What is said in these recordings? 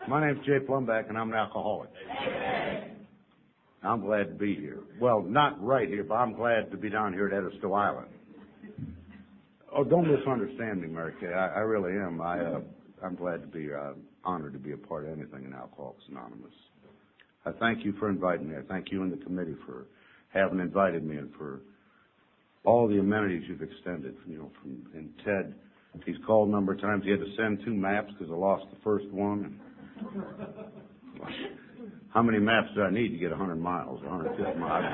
My name's Jay Plumback, and I'm an alcoholic. I'm glad to be here. Well, not right here, but I'm glad to be down here at Edisto Island. Oh, don't misunderstand me, Mary Kay. I really am. I'm glad to be here. I'm honored to be a part of anything in Alcoholics Anonymous. I thank you for inviting me. I thank you and the committee for having invited me and for all the amenities you've extended. And Ted, he's called a number of times. He had to send 2 maps because I lost the first one. How many maps do I need to get 100 miles, 150 miles?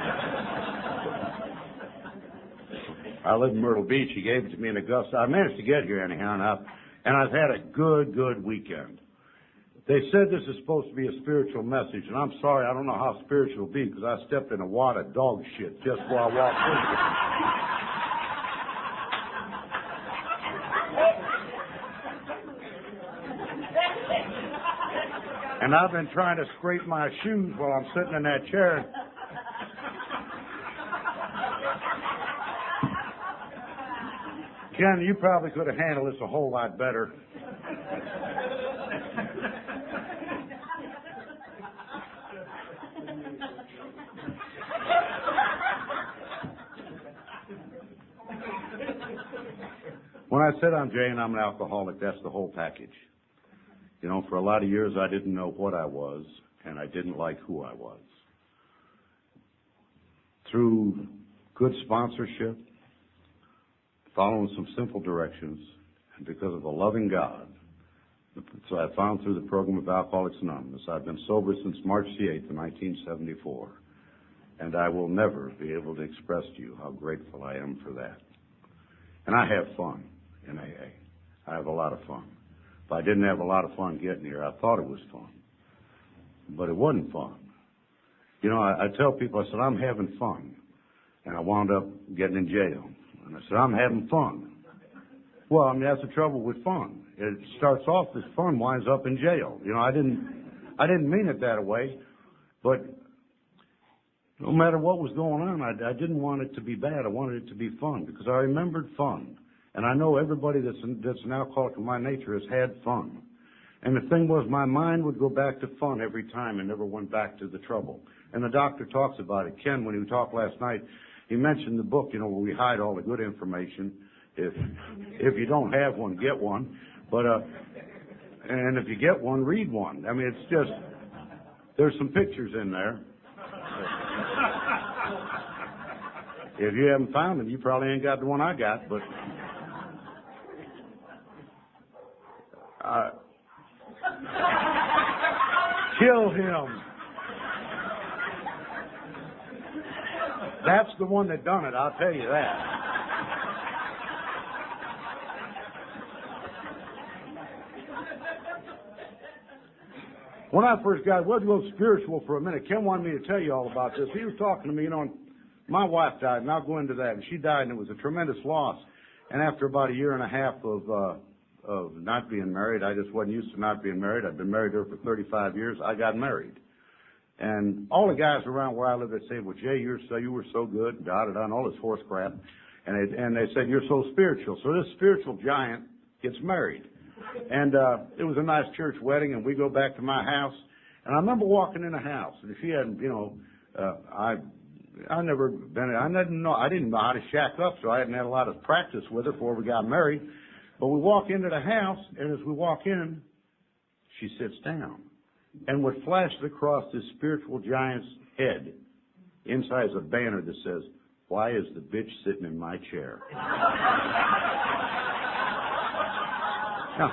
I live in Myrtle Beach. He gave it to me in Augusta. I managed to get here anyhow, and I've had a good weekend. They said this is supposed to be a spiritual message, and I'm sorry, I don't know how spiritual it'll be because I stepped in a wad of dog shit just before I walked in. And I've been trying to scrape my shoes while I'm sitting in that chair. Ken, you probably could have handled this a whole lot better. When I said I'm Jay and I'm an alcoholic, that's the whole package. For a lot of years I didn't know what I was, and I didn't like who I was. Through good sponsorship, following some simple directions, and because of a loving God, so I found through the program of Alcoholics Anonymous, I've been sober since March the 8th of 1974, and I will never be able to express to you how grateful I am for that. And I have fun in AA. I have a lot of fun. If I didn't have a lot of fun getting here, I thought it was fun. But it wasn't fun. I tell people, I said, I'm having fun. And I wound up getting in jail. And I said, I'm having fun. Well, that's the trouble with fun. It starts off as fun, winds up in jail. I didn't mean it that way. But no matter what was going on, I didn't want it to be bad. I wanted it to be fun because I remembered fun. And I know everybody that's an alcoholic of my nature has had fun. And the thing was, my mind would go back to fun every time and never went back to the trouble. And the doctor talks about it. Ken, when he talked last night, he mentioned the book, where we hide all the good information. If you don't have one, get one. But and if you get one, read one. It's just, there's some pictures in there. If you haven't found them, you probably ain't got the one I got, but kill him. That's the one that done it, I'll tell you that. When I first got, we'll go spiritual for a minute. Ken wanted me to tell you all about this. He was talking to me, my wife died, and I'll go into that. And she died, and it was a tremendous loss. And after about a year and a half of not being married, I just wasn't used to not being married. I'd been married to her for 35 years. I got married. And all the guys around where I live, they say, well, Jay, you were so good, and all this horse crap. And they said, you're so spiritual. So this spiritual giant gets married. And it was a nice church wedding, and we go back to my house. And I remember walking in the house, and she hadn't, I didn't know how to shack up, so I hadn't had a lot of practice with her before we got married. But we walk into the house, and as we walk in, she sits down. And what flashed across this spiritual giant's head, inside is a banner that says, why is the bitch sitting in my chair? Now,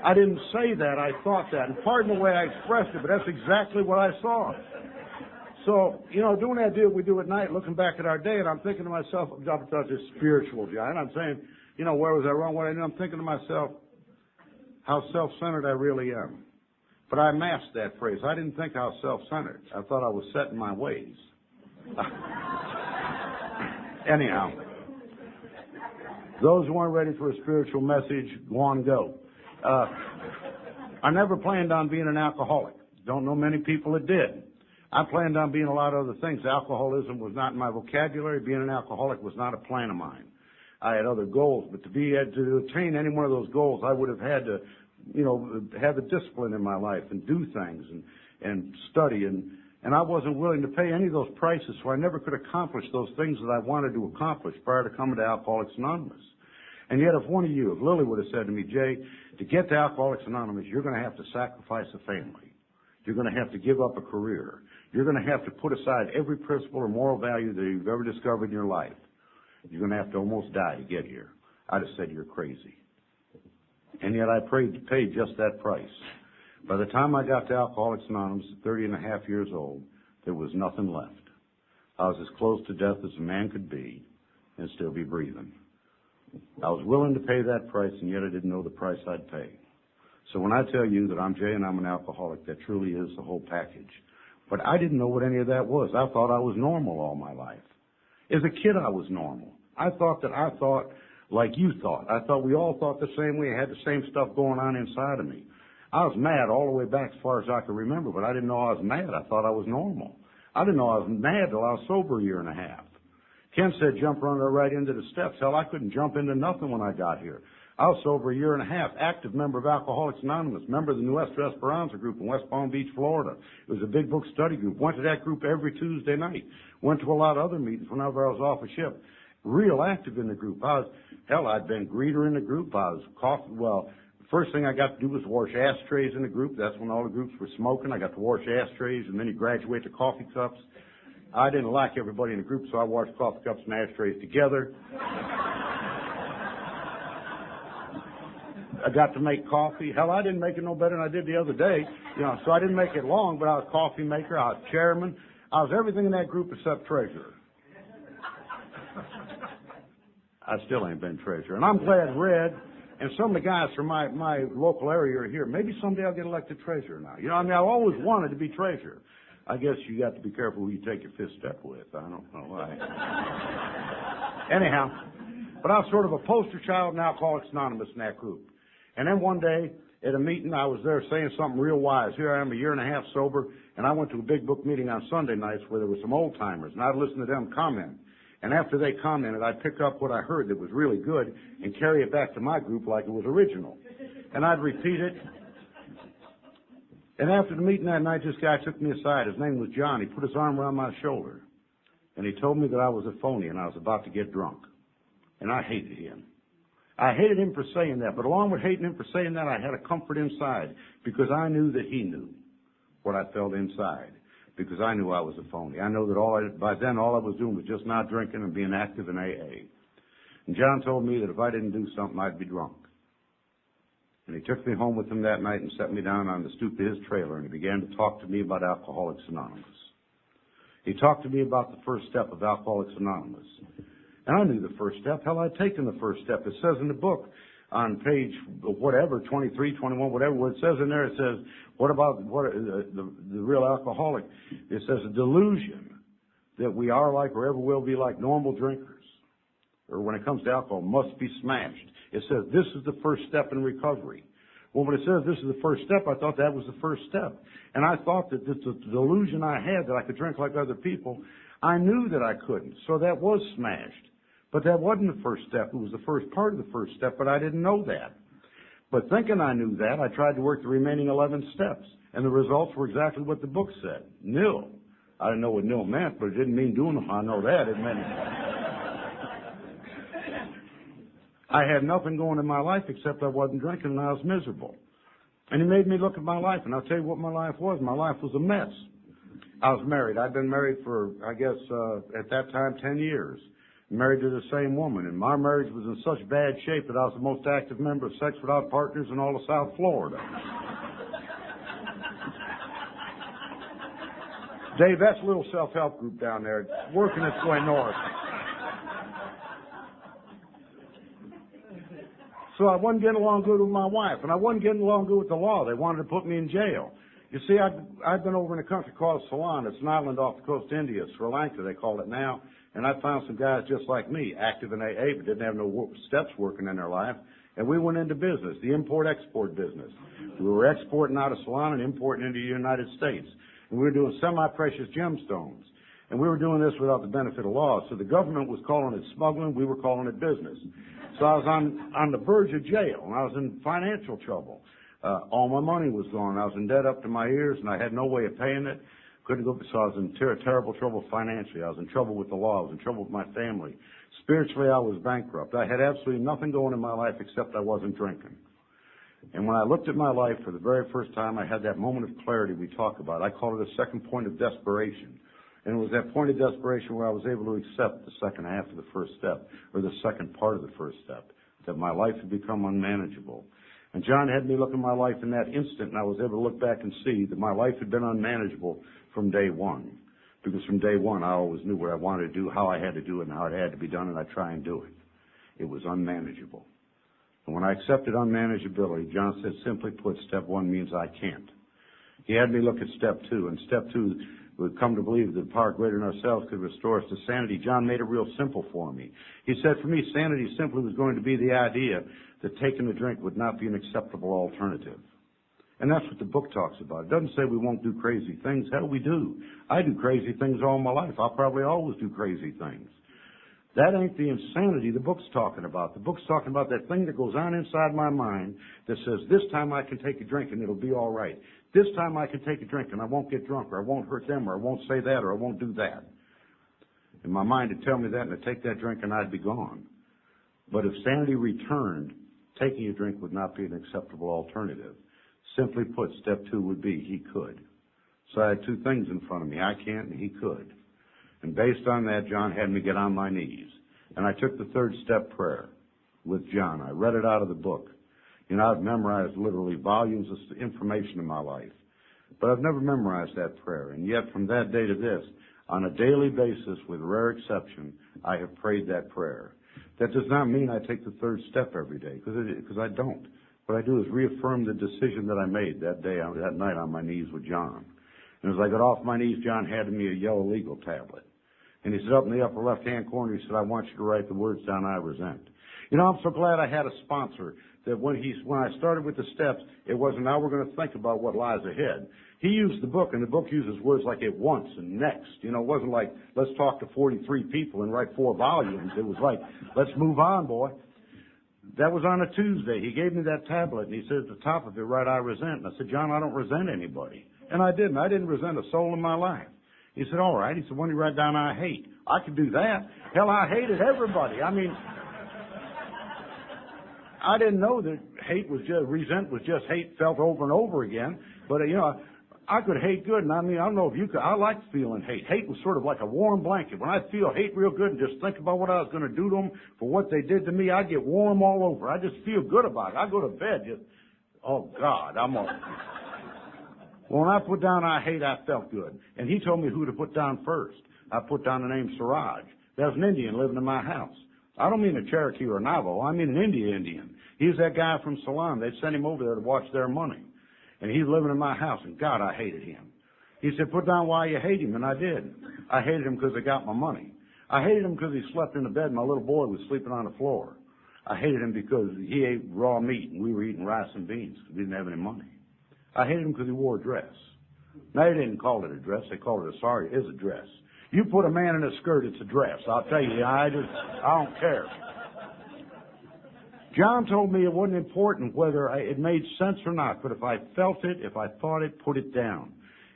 I didn't say that, I thought that. And pardon the way I expressed it, but that's exactly what I saw. So, doing that deal we do at night, looking back at our day, and I'm thinking to myself, about this spiritual giant. I'm saying, where was I wrong? What I did? I'm thinking to myself, how self-centered I really am. But I masked that phrase. I didn't think I was self-centered. I thought I was set in my ways. Anyhow, those who aren't ready for a spiritual message, go on, go. I never planned on being an alcoholic. Don't know many people that did. I planned on being a lot of other things. Alcoholism was not in my vocabulary. Being an alcoholic was not a plan of mine. I had other goals, but to attain any one of those goals, I would have had to have the discipline in my life and do things and study. And I wasn't willing to pay any of those prices, so I never could accomplish those things that I wanted to accomplish prior to coming to Alcoholics Anonymous. And yet if Lily would have said to me, Jay, to get to Alcoholics Anonymous, you're going to have to sacrifice a family. You're going to have to give up a career. You're going to have to put aside every principle or moral value that you've ever discovered in your life. You're going to have to almost die to get here. I'd have said, you're crazy. And yet I paid just that price. By the time I got to Alcoholics Anonymous at 30 and a half years old, there was nothing left. I was as close to death as a man could be and still be breathing. I was willing to pay that price, and yet I didn't know the price I'd pay. So when I tell you that I'm Jay and I'm an alcoholic, that truly is the whole package. But I didn't know what any of that was. I thought I was normal all my life. As a kid, I was normal. I thought like you thought. I thought we all thought the same way, had the same stuff going on inside of me. I was mad all the way back as far as I could remember, but I didn't know I was mad. I thought I was normal. I didn't know I was mad till I was sober a year and a half. Ken said jump right into the steps. Hell, I couldn't jump into nothing when I got here. I was sober a year and a half, active member of Alcoholics Anonymous, member of the Nuestra Esperanza group in West Palm Beach, Florida. It was a big book study group. Went to that group every Tuesday night. Went to a lot of other meetings whenever I was off a ship. Real active in the group. I'd been greeter in the group. First thing I got to do was wash ashtrays in the group. That's when all the groups were smoking. I got to wash ashtrays, and then you graduate to coffee cups. I didn't like everybody in the group, so I washed coffee cups and ashtrays together. I got to make coffee. Hell, I didn't make it no better than I did the other day. So I didn't make it long, but I was coffee maker. I was chairman. I was everything in that group except treasurer. I still ain't been treasurer. And I'm glad Red and some of the guys from my local area are here. Maybe someday I'll get elected treasurer now. I've always wanted to be treasurer. I guess you got to be careful who you take your fifth step with. I don't know why. Anyhow, but I was sort of a poster child in Alcoholics Anonymous in that group. And then one day at a meeting, I was there saying something real wise. Here I am a year and a half sober, and I went to a big book meeting on Sunday nights where there were some old timers, and I'd listen to them comment. And after they commented, I'd pick up what I heard that was really good and carry it back to my group like it was original. And I'd repeat it. And after the meeting that night, this guy took me aside. His name was John. He put his arm around my shoulder. And he told me that I was a phony and I was about to get drunk. And I hated him. I hated him for saying that. But along with hating him for saying that, I had a comfort inside because I knew that he knew what I felt inside. Because I knew I was a phony. I know that by then all I was doing was just not drinking and being active in AA. And John told me that if I didn't do something, I'd be drunk. And he took me home with him that night and set me down on the stoop of his trailer, and he began to talk to me about Alcoholics Anonymous. He talked to me about the first step of Alcoholics Anonymous. And I knew the first step. Hell, I'd taken the first step. It says in the book on page whatever, 23, 21, whatever, what it says in there, it says, what about the real alcoholic? It says a delusion that we are like or ever will be like normal drinkers, or when it comes to alcohol, must be smashed. It says this is the first step in recovery. Well, when it says this is the first step, I thought that was the first step. And I thought that the delusion I had that I could drink like other people, I knew that I couldn't. So that was smashed. But that wasn't the first step. It was the first part of the first step, but I didn't know that. But thinking I knew that, I tried to work the remaining 11 steps. And the results were exactly what the book said. Nil. I didn't know what nil meant, but it didn't mean doing them. I know that. It meant I had nothing going in my life except I wasn't drinking and I was miserable. And he made me look at my life, and I'll tell you what my life was. My life was a mess. I was married. I'd been married for, I guess, at that time, 10 years. Married to the same woman, and my marriage was in such bad shape that I was the most active member of Sex Without Partners in all of South Florida. Dave, that's a little self-help group down there, working its way north. So I wasn't getting along good with my wife, and I wasn't getting along good with the law. They wanted to put me in jail. You see, I'd been over in a country called Ceylon. It's an island off the coast of India, Sri Lanka, they call it now. And I found some guys just like me, active in AA, but didn't have no steps working in their life. And we went into business, the import-export business. We were exporting out of Ceylon and importing into the United States. And we were doing semi-precious gemstones. And we were doing this without the benefit of law. So the government was calling it smuggling. We were calling it business. So I was on the verge of jail, and I was in financial trouble. All my money was gone. I was in debt up to my ears, and I had no way of paying it. Couldn't go, so I was in terrible trouble financially. I was in trouble with the law. I was in trouble with my family. Spiritually, I was bankrupt. I had absolutely nothing going in my life except I wasn't drinking. And when I looked at my life for the very first time, I had that moment of clarity we talk about. I call it a second point of desperation. And it was that point of desperation where I was able to accept the second half of the first step, or the second part of the first step, that my life had become unmanageable. And John had me look at my life in that instant, and I was able to look back and see that my life had been unmanageable from day one. Because from day one, I always knew what I wanted to do, how I had to do it, and how it had to be done, and I'd try and do it. It was unmanageable. And when I accepted unmanageability, John said, simply put, step one means I can't. He had me look at step two, and step two, we've come to believe that the power greater than ourselves could restore us to sanity. John made it real simple for me. He said, for me, sanity simply was going to be the idea that taking a drink would not be an acceptable alternative. And that's what the book talks about. It doesn't say we won't do crazy things. Hell, we do. I do crazy things all my life. I'll probably always do crazy things. That ain't the insanity the book's talking about. The book's talking about that thing that goes on inside my mind that says, this time I can take a drink and it'll be all right. This time I can take a drink and I won't get drunk, or I won't hurt them, or I won't say that, or I won't do that. And my mind would tell me that, and I'd take that drink and I'd be gone. But if sanity returned, taking a drink would not be an acceptable alternative. Simply put, step two would be he could. So I had two things in front of me. I can't and he could. And based on that, John had me get on my knees. And I took the third step prayer with John. I read it out of the book. You know, I've memorized literally volumes of information in my life. But I've never memorized that prayer. And yet from that day to this, on a daily basis, with rare exception, I have prayed that prayer. That does not mean I take the third step every day, because I don't. What I do is reaffirm the decision that I made that day, that night on my knees with John. And as I got off my knees, John handed me a yellow legal tablet. And he said, up in the upper left-hand corner, he said, I want you to write the words down I resent. You know, I'm so glad I had a sponsor that when I started with the steps, it wasn't, now we're going to think about what lies ahead. He used the book, and the book uses words like at once and next. You know, it wasn't like, let's talk to 43 people and write 4 volumes. It was like, let's move on, boy. That was on a Tuesday. He gave me that tablet, and he said at the top of it, write I resent. And I said, John, I don't resent anybody. And I didn't. I didn't resent a soul in my life. He said, all right. He said, why don't you write down I hate? I could do that. Hell, I hated everybody. I mean, I didn't know that resent was just hate felt over and over again. But, you know, I could hate good, and I mean, I don't know if you could. I liked feeling hate. Hate was sort of like a warm blanket. When I feel hate real good and just think about what I was going to do to them for what they did to me, I get warm all over. I just feel good about it. I go to bed just, oh, God, I'm all... Well, when I put down I hate, I felt good. And he told me who to put down first. I put down the name Siraj. That was an Indian living in my house. I don't mean a Cherokee or a Navajo. I mean an Indian. He was that guy from Ceylon. They sent him over there to watch their money. And he's living in my house, and God, I hated him. He said, put down why you hate him, and I did. I hated him because they got my money. I hated him because he slept in the bed and my little boy was sleeping on the floor. I hated him because he ate raw meat and we were eating rice and beans because we didn't have any money. I hated him because he wore a dress. Now, they didn't call it a dress. They called it it is a dress. You put a man in a skirt, it's a dress. I'll tell you, I don't care. John told me it wasn't important whether it made sense or not, but if I felt it, if I thought it, put it down.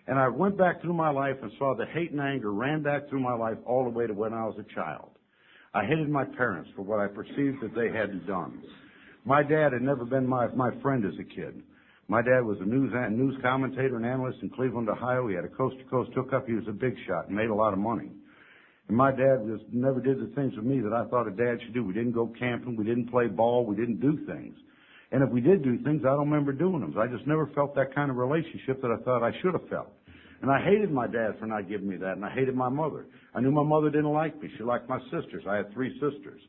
And I went back through my life and saw the hate and anger ran back through my life all the way to when I was a child. I hated my parents for what I perceived that they hadn't done. My dad had never been my friend as a kid. My dad was a news commentator and analyst in Cleveland, Ohio. He had a coast-to-coast hookup. He was a big shot and made a lot of money. And my dad just never did the things with me that I thought a dad should do. We didn't go camping. We didn't play ball. We didn't do things. And if we did do things, I don't remember doing them. I just never felt that kind of relationship that I thought I should have felt. And I hated my dad for not giving me that, and I hated my mother. I knew my mother didn't like me. She liked my sisters. I had 3 sisters.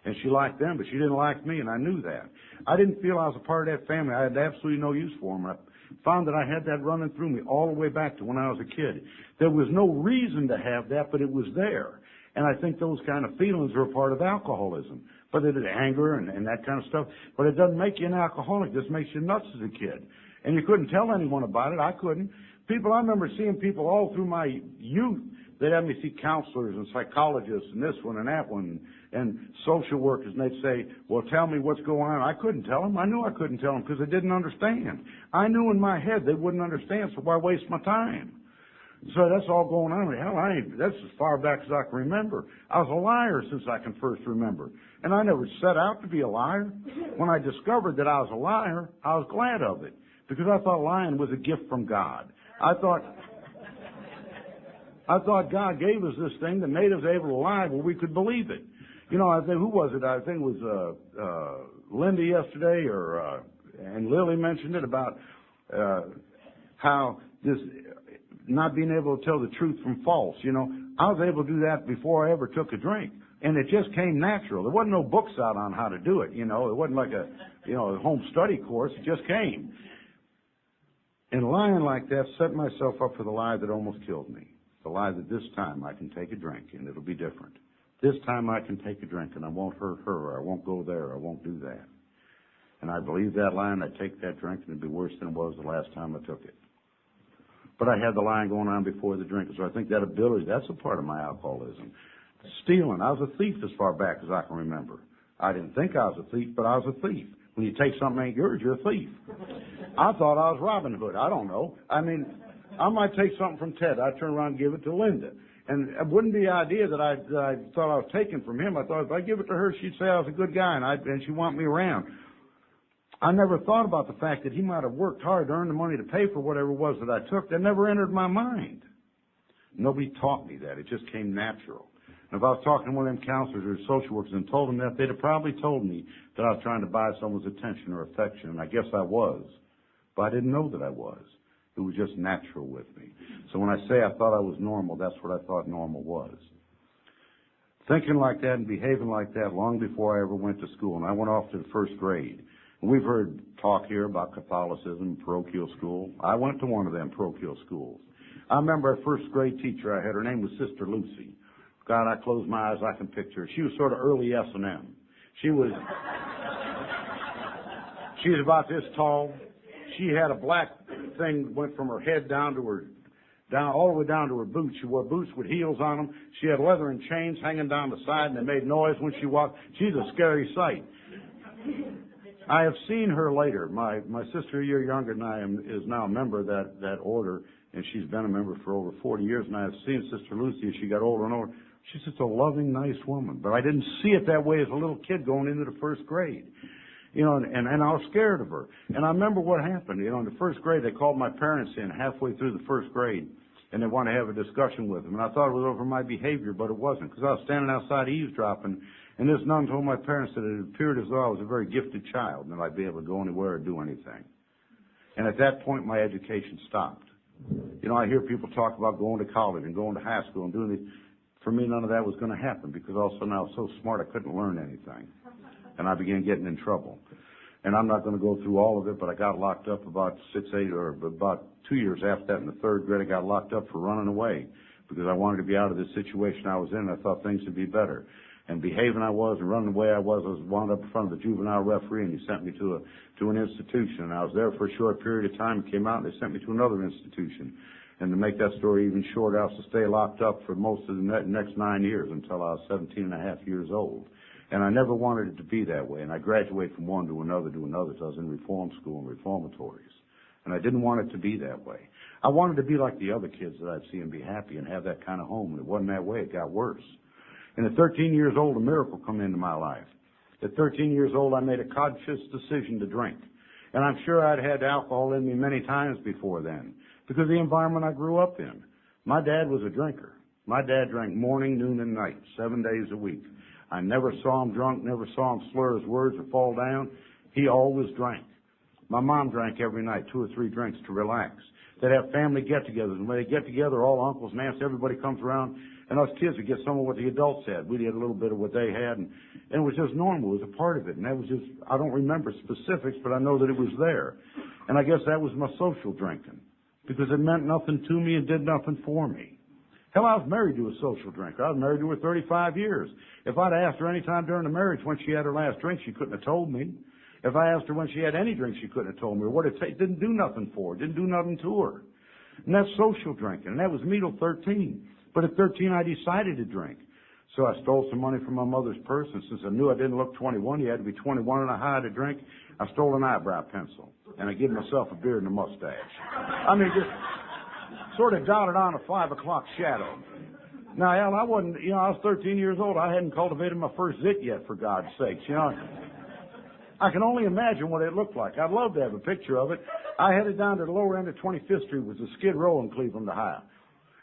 And she liked them, but she didn't like me, and I knew that. I didn't feel I was a part of that family. I had absolutely no use for them. I found that I had that running through me all the way back to when I was a kid. There was no reason to have that, but it was there. And I think those kind of feelings are a part of alcoholism. But it is anger and that kind of stuff. But it doesn't make you an alcoholic. It just makes you nuts as a kid. And you couldn't tell anyone about it. I couldn't. I remember seeing people all through my youth. They'd have me see counselors and psychologists and this one and that one. and social workers, and they'd say, well, tell me what's going on. I couldn't tell them. I knew I couldn't tell them because they didn't understand. I knew in my head they wouldn't understand, so why waste my time? So that's all going on. Hell, that's as far back as I can remember. I was a liar since I can first remember. And I never set out to be a liar. When I discovered that I was a liar, I was glad of it because I thought lying was a gift from God. I thought God gave us this thing that made us able to lie where we could believe it. You know, I think, who was it? I think it was Linda yesterday, and Lily mentioned it about how this not being able to tell the truth from false. You know, I was able to do that before I ever took a drink. And it just came natural. There wasn't no books out on how to do it, you know. It wasn't like a home study course. It just came. And lying like that set myself up for the lie that almost killed me. The lie that this time I can take a drink and it'll be different. This time I can take a drink and I won't hurt her, or I won't go there, or I won't do that. And I believed that lie, and I'd take that drink and it'd be worse than it was the last time I took it. But I had the lying going on before the drink, so I think that ability, that's a part of my alcoholism. Stealing. I was a thief as far back as I can remember. I didn't think I was a thief, but I was a thief. When you take something that ain't yours, you're a thief. I thought I was Robin Hood. I don't know. I mean, I might take something from Ted. I'd turn around and give it to Linda. And it wouldn't be the idea that I thought I was taking from him. I thought if I give it to her, she'd say I was a good guy, and she'd want me around. I never thought about the fact that he might have worked hard to earn the money to pay for whatever it was that I took. That never entered my mind. Nobody taught me that. It just came natural. And if I was talking to one of them counselors or social workers and told them that, they'd have probably told me that I was trying to buy someone's attention or affection, and I guess I was. But I didn't know that I was. It was just natural with me. So when I say I thought I was normal, that's what I thought normal was. Thinking like that and behaving like that long before I ever went to school, and I went off to the first grade. And we've heard talk here about Catholicism, parochial school. I went to one of them parochial schools. I remember our first grade teacher I had. Her name was Sister Lucy. God, I close my eyes, I can picture her. She was sort of early S&M. She was about this tall. She had a black thing that went from her head all the way down to her boots. She wore boots with heels on them. She had leather and chains hanging down the side, and they made noise when she walked. She's a scary sight. I have seen her later. My sister, a year younger than I am, is now a member of that order, and she's been a member for over 40 years, and I have seen Sister Lucy as she got older and older. She's just a loving, nice woman. But I didn't see it that way as a little kid going into the first grade. You know, and I was scared of her. And I remember what happened. You know, in the first grade, they called my parents in halfway through the first grade, and they wanted to have a discussion with them. And I thought it was over my behavior, but it wasn't, because I was standing outside eavesdropping, and this nun told my parents that it appeared as though I was a very gifted child, and that I'd be able to go anywhere or do anything. And at that point, my education stopped. You know, I hear people talk about going to college and going to high school and doing this. For me, none of that was going to happen, because all of a sudden I was so smart I couldn't learn anything. And I began getting in trouble. And I'm not going to go through all of it, but I got locked up about 2 years after that in the third grade. I got locked up for running away because I wanted to be out of this situation I was in. I thought things would be better. And behaving I was and running away I was wound up in front of the juvenile referee, and he sent me to an institution. And I was there for a short period of time, came out, and they sent me to another institution. And to make that story even shorter, I was to stay locked up for most of the next 9 years until I was 17 and a half years old. And I never wanted it to be that way. And I graduated from one to another so I was in reform school and reformatories. And I didn't want it to be that way. I wanted to be like the other kids that I'd see and be happy and have that kind of home. And it wasn't that way. It got worse. And at 13 years old, a miracle come into my life. At 13 years old, I made a conscious decision to drink. And I'm sure I'd had alcohol in me many times before then, because of the environment I grew up in. My dad was a drinker. My dad drank morning, noon, and night, 7 days a week. I never saw him drunk, never saw him slur his words or fall down. He always drank. My mom drank every night, 2 or 3 drinks to relax. They'd have family get-togethers, and when they get together, all uncles and aunts, everybody comes around, and us kids would get some of what the adults had. We'd get a little bit of what they had, and it was just normal. It was a part of it, and that was just, I don't remember specifics, but I know that it was there. And I guess that was my social drinking, because it meant nothing to me and did nothing for me. Hell, I was married to a social drinker. I was married to her 35 years. If I'd asked her any time during the marriage when she had her last drink, she couldn't have told me. If I asked her when she had any drink, she couldn't have told me. Or what it didn't do nothing for her, didn't do nothing to her. And that's social drinking. And that was me till 13. But at 13, I decided to drink. So I stole some money from my mother's purse, and since I knew I didn't look 21, you had to be 21 and a high to drink, I stole an eyebrow pencil, and I gave myself a beard and a mustache. I mean, just sort of dotted on a 5 o'clock shadow. Now, Al, I wasn't, I was 13 years old. I hadn't cultivated my first zit yet, for God's sakes, I can only imagine what it looked like. I'd love to have a picture of it. I headed down to the lower end of 25th Street, which was a Skid Row in Cleveland, Ohio.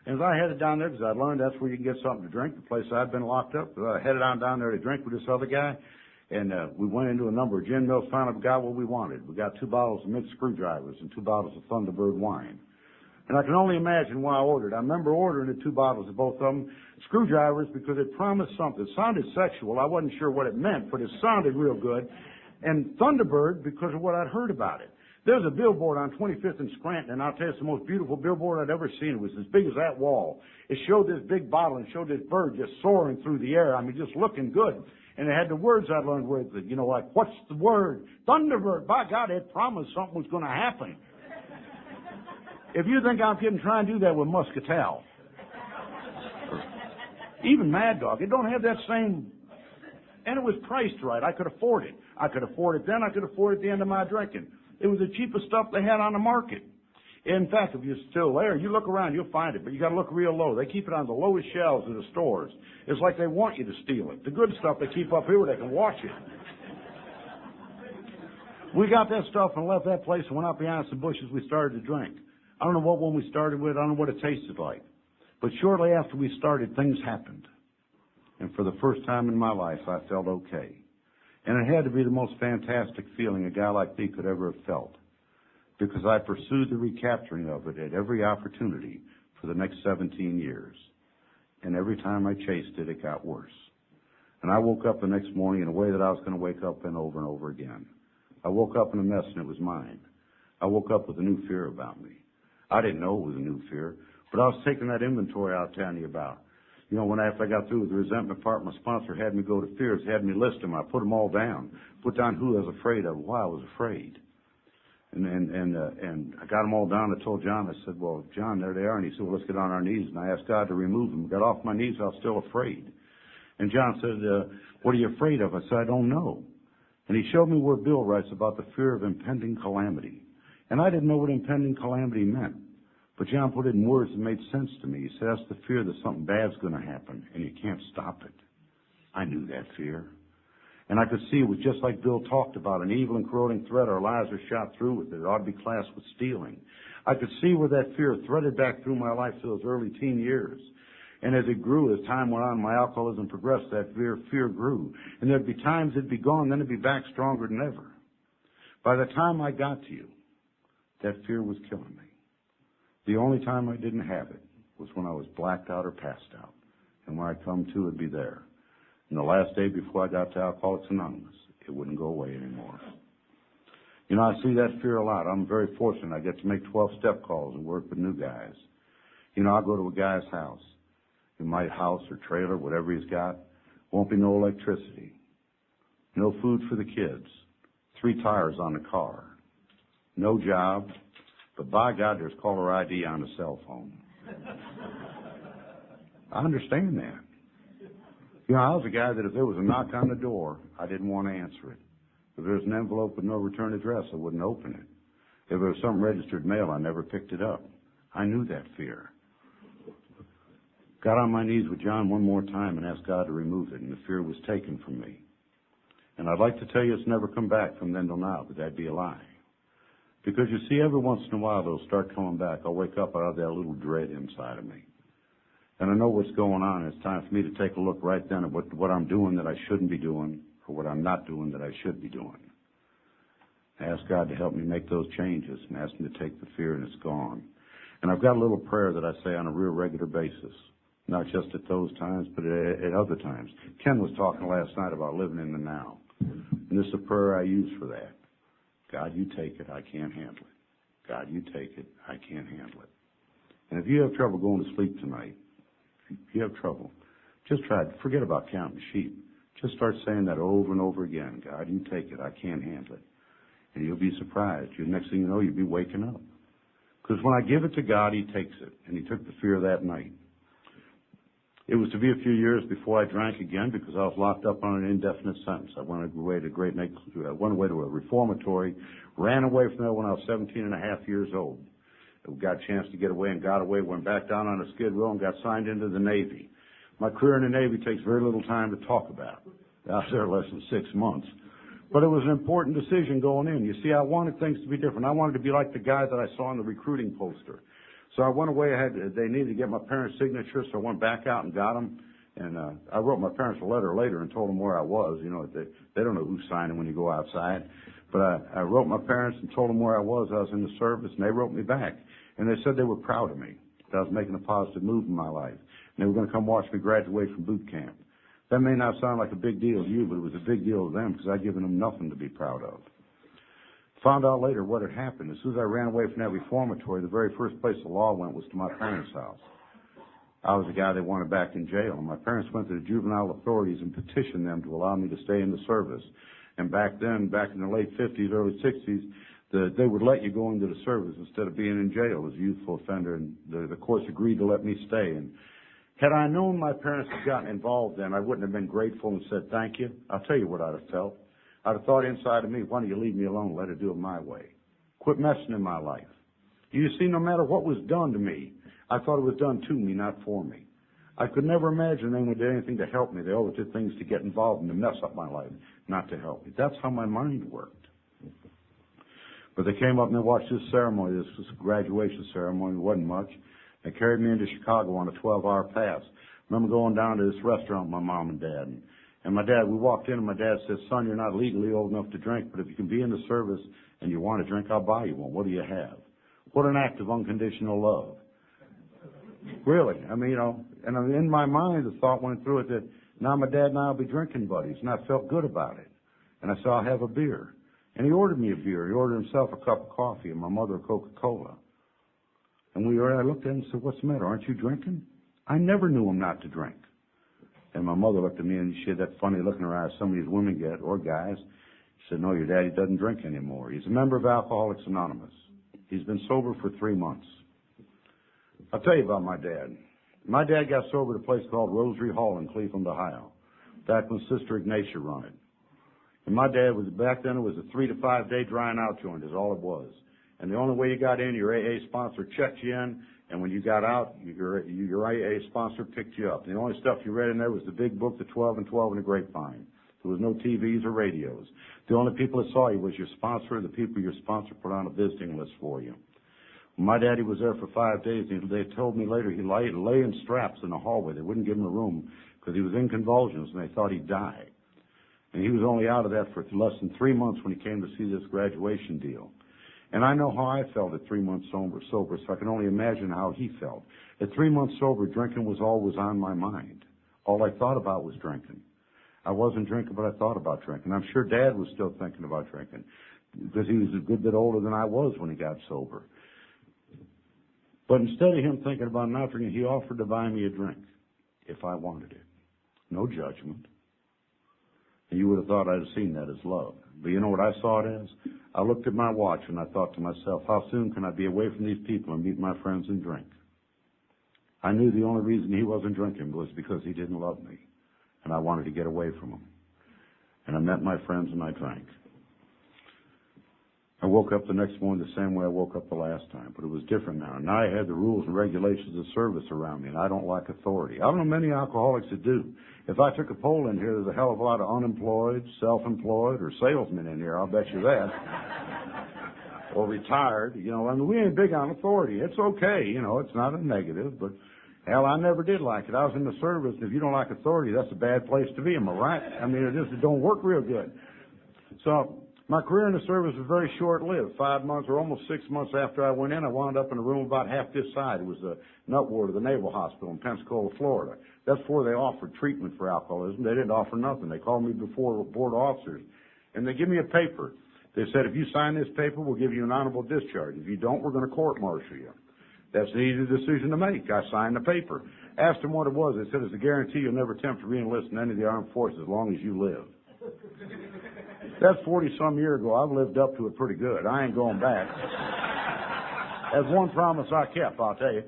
And as I headed down there, because I'd learned that's where you can get something to drink, the place I'd been locked up, I headed on down there to drink with this other guy, and we went into a number of gin mills, finally we got what we wanted. We got 2 bottles of mixed screwdrivers and 2 bottles of Thunderbird wine. And I can only imagine why I ordered. I remember ordering the 2 bottles of both of them, screwdrivers, because it promised something. It sounded sexual. I wasn't sure what it meant, but it sounded real good. And Thunderbird, because of what I'd heard about it. There's a billboard on 25th and Scranton, and I'll tell you, it's the most beautiful billboard I'd ever seen. It was as big as that wall. It showed this big bottle and showed this bird just soaring through the air. I mean, just looking good. And it had the words I'd learned with it, like, what's the word? Thunderbird. By God, it promised something was going to happen. If you think I'm kidding, try and do that with Muscatel. Even Mad Dog. It don't have that same... And it was priced right. I could afford it. I could afford it then. I could afford it at the end of my drinking. It was the cheapest stuff they had on the market. In fact, if you're still there, you look around, you'll find it, but you got to look real low. They keep it on the lowest shelves in the stores. It's like they want you to steal it. The good stuff they keep up here where they can watch it. We got that stuff and left that place and went out behind some bushes. We started to drink. I don't know what one we started with. I don't know what it tasted like. But shortly after we started, things happened. And for the first time in my life, I felt okay. And it had to be the most fantastic feeling a guy like me could ever have felt, because I pursued the recapturing of it at every opportunity for the next 17 years. And every time I chased it, it got worse. And I woke up the next morning in a way that I was going to wake up in over and over again. I woke up in a mess, and it was mine. I woke up with a new fear about me. I didn't know it was a new fear, but I was taking that inventory I was telling you about. After I got through with the resentment part, my sponsor had me go to fears, had me list them. I put them all down, put down who I was afraid of, why I was afraid. And I got them all down. I told John, I said, well, John, there they are. And he said, well, let's get on our knees. And I asked God to remove them. Got off my knees. I was still afraid. And John said, what are you afraid of? I said, I don't know. And he showed me where Bill writes about the fear of impending calamity. And I didn't know what impending calamity meant. But John put it in words that made sense to me. He said, that's the fear that something bad's going to happen, and you can't stop it. I knew that fear. And I could see it was just like Bill talked about, an evil and corroding thread our lives are shot through with. It ought to be classed with stealing. I could see where that fear threaded back through my life to those early teen years. And as it grew, as time went on, my alcoholism progressed, that fear grew. And there'd be times it'd be gone, then it'd be back stronger than ever. By the time I got to you, that fear was killing me. The only time I didn't have it was when I was blacked out or passed out. And when I come to, it'd be there. And the last day before I got to Alcoholics Anonymous, it wouldn't go away anymore. I see that fear a lot. I'm very fortunate. I get to make 12-step calls and work with new guys. I'll go to a guy's house. In my house or trailer, whatever he's got, won't be no electricity, no food for the kids, 3 tires on the car, no job, but by God, there's caller ID on the cell phone. I understand that. I was a guy that if there was a knock on the door, I didn't want to answer it. If there was an envelope with no return address, I wouldn't open it. If there was some registered mail, I never picked it up. I knew that fear. Got on my knees with John one more time and asked God to remove it, and the fear was taken from me. And I'd like to tell you it's never come back from then till now, but that'd be a lie. Because you see, every once in a while, they'll start coming back. I'll wake up out of that little dread inside of me. And I know what's going on. It's time for me to take a look right then at what I'm doing that I shouldn't be doing, or what I'm not doing that I should be doing. I ask God to help me make those changes and ask Him to take the fear, and it's gone. And I've got a little prayer that I say on a real regular basis, not just at those times, but at other times. Ken was talking last night about living in the now. And this is a prayer I use for that. God, you take it, I can't handle it. God, you take it, I can't handle it. And if you have trouble going to sleep tonight, if you have trouble, just try it. Forget about counting sheep. Just start saying that over and over again. God, you take it, I can't handle it. And you'll be surprised. The next thing you know, you'll be waking up. Because when I give it to God, He takes it. And He took the fear that night. It was to be a few years before I drank again because I was locked up on an indefinite sentence. I went away to a reformatory, ran away from there when I was 17 and a half years old. I got a chance to get away and got away, went back down on a skid row and got signed into the Navy. My career in the Navy takes very little time to talk about. I was there less than 6 months. But it was an important decision going in. You see, I wanted things to be different. I wanted to be like the guy that I saw on the recruiting poster. So I went away. They needed to get my parents' signature, so I went back out and got them. And I wrote my parents a letter later and told them where I was. You know, they don't know who's signing when you go outside. But I wrote my parents and told them where I was. I was in the service, and they wrote me back. And they said they were proud of me, that I was making a positive move in my life. And they were going to come watch me graduate from boot camp. That may not sound like a big deal to you, but it was a big deal to them because I'd given them nothing to be proud of. Found out later what had happened. As soon as I ran away from that reformatory, the very first place the law went was to my parents' house. I was the guy they wanted back in jail. And my parents went to the juvenile authorities and petitioned them to allow me to stay in the service. And back then, back in the late 50s, early 60s, they would let you go into the service instead of being in jail as a youthful offender. And the courts agreed to let me stay. And had I known my parents had gotten involved then, I wouldn't have been grateful and said thank you. I'll tell you what I'd have felt. I'd have thought inside of me, why don't you leave me alone, let it do it my way. Quit messing in my life. You see, no matter what was done to me, I thought it was done to me, not for me. I could never imagine anyone did anything to help me. They always did things to get involved and to mess up my life, not to help me. That's how my mind worked. But they came up and they watched this ceremony, this graduation ceremony. It wasn't much. They carried me into Chicago on a 12-hour pass. I remember going down to this restaurant with my mom and dad. And my dad, we walked in and my dad said, son, you're not legally old enough to drink, but if you can be in the service and you want a drink, I'll buy you one. What do you have? What an act of unconditional love. Really. I mean, you know, and in my mind, the thought went through it that now my dad and I will be drinking buddies. And I felt good about it. And I said, I'll have a beer. And he ordered me a beer. He ordered himself a cup of coffee and my mother a Coca-Cola. And I looked at him and said, what's the matter? Aren't you drinking? I never knew him not to drink. And my mother looked at me and she had that funny look in her eyes some of these women get, or guys. She said, no, your daddy doesn't drink anymore. He's a member of Alcoholics Anonymous. He's been sober for 3 months. I'll tell you about my dad. My dad got sober at a place called Rosary Hall in Cleveland, Ohio, back when Sister Ignatia run it. And my dad back then it was a 3 to 5 day drying out joint is all it was. And the only way you got in, your AA sponsor checked you in, and when you got out, your AA sponsor picked you up. And the only stuff you read in there was the big book, the 12 and 12 and the Grapevine. There was no TVs or radios. The only people that saw you was your sponsor and the people your sponsor put on a visiting list for you. My daddy was there for 5 days, and they told me later he lay in straps in the hallway. They wouldn't give him a room because he was in convulsions, and they thought he'd die. And he was only out of that for less than 3 months when he came to see this graduation deal. And I know how I felt at 3 months sober, so I can only imagine how he felt. At 3 months sober, drinking was always on my mind. All I thought about was drinking. I wasn't drinking, but I thought about drinking. I'm sure Dad was still thinking about drinking because he was a good bit older than I was when he got sober. But instead of him thinking about not drinking, he offered to buy me a drink if I wanted it. No judgment. And you would have thought I'd have seen that as love. But you know what I saw it as? I looked at my watch and I thought to myself, how soon can I be away from these people and meet my friends and drink? I knew the only reason he wasn't drinking was because he didn't love me. And I wanted to get away from him. And I met my friends and I drank. I woke up the next morning the same way I woke up the last time, but it was different now. Now I had the rules and regulations of service around me, and I don't like authority. I don't know many alcoholics that do. If I took a poll in here, there's a hell of a lot of unemployed, self-employed, or salesmen in here, I'll bet you that. Or retired, you know. I mean, we ain't big on authority. It's okay, you know, it's not a negative, but hell, I never did like it. I was in the service, and if you don't like authority, that's a bad place to be, am I right? I mean, it don't work real good. So my career in the service was very short-lived. 5 months or almost 6 months after I went in, I wound up in a room about half this side. It was the nut ward of the Naval Hospital in Pensacola, Florida. That's before they offered treatment for alcoholism. They didn't offer nothing. They called me before board officers, and they give me a paper. They said, if you sign this paper, we'll give you an honorable discharge. If you don't, we're going to court-martial you. That's an easy decision to make. I signed the paper. Asked them what it was. They said, it's a guarantee you'll never attempt to re-enlist in any of the armed forces as long as you live. That's 40-some years ago. I've lived up to it pretty good. I ain't going back. That's one promise I kept, I'll tell you.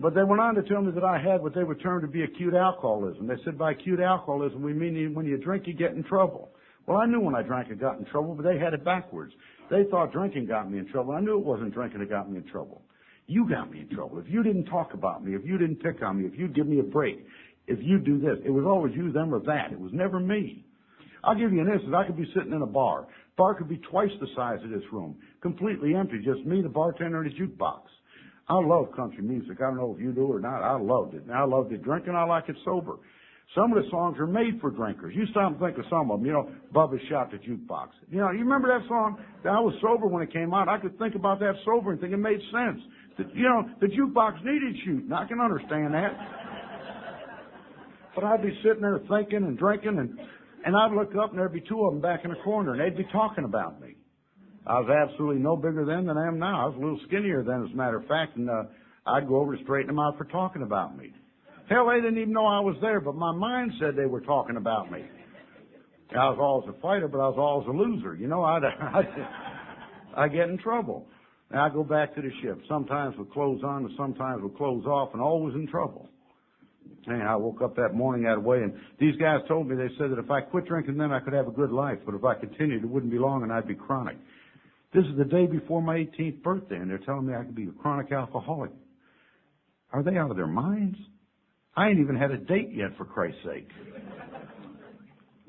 But they went on to tell me that I had what they would term to be acute alcoholism. They said by acute alcoholism, we mean when you drink, you get in trouble. Well, I knew when I drank, I got in trouble, but they had it backwards. They thought drinking got me in trouble. I knew it wasn't drinking that got me in trouble. You got me in trouble. If you didn't talk about me, if you didn't pick on me, if you'd give me a break, if you do this, it was always you, them, or that. It was never me. I'll give you an instance. I could be sitting in a bar. Bar could be twice the size of this room, completely empty, just me, the bartender, and a jukebox. I love country music. I don't know if you do or not. I loved it. And I loved it drinking. I like it sober. Some of the songs are made for drinkers. You stop and think of some of them. You know, Bubba Shot the Jukebox. You know, you remember that song? I was sober when it came out. I could think about that sober and think it made sense. You know, the jukebox needed shooting. I can understand that. But I'd be sitting there thinking and drinking, and I'd look up, and there'd be two of them back in the corner, and they'd be talking about me. I was absolutely no bigger then than I am now. I was a little skinnier then, as a matter of fact, and I'd go over to straighten them out for talking about me. Hell, they didn't even know I was there, but my mind said they were talking about me. I was always a fighter, but I was always a loser. You know, I get in trouble. And I go back to the ship, sometimes with clothes on and sometimes with clothes off, and always in trouble. And I woke up that morning that way, and these guys told me, they said that if I quit drinking then I could have a good life, but if I continued, it wouldn't be long and I'd be chronic. This is the day before my 18th birthday, and they're telling me I could be a chronic alcoholic. Are they out of their minds? I ain't even had a date yet, for Christ's sake.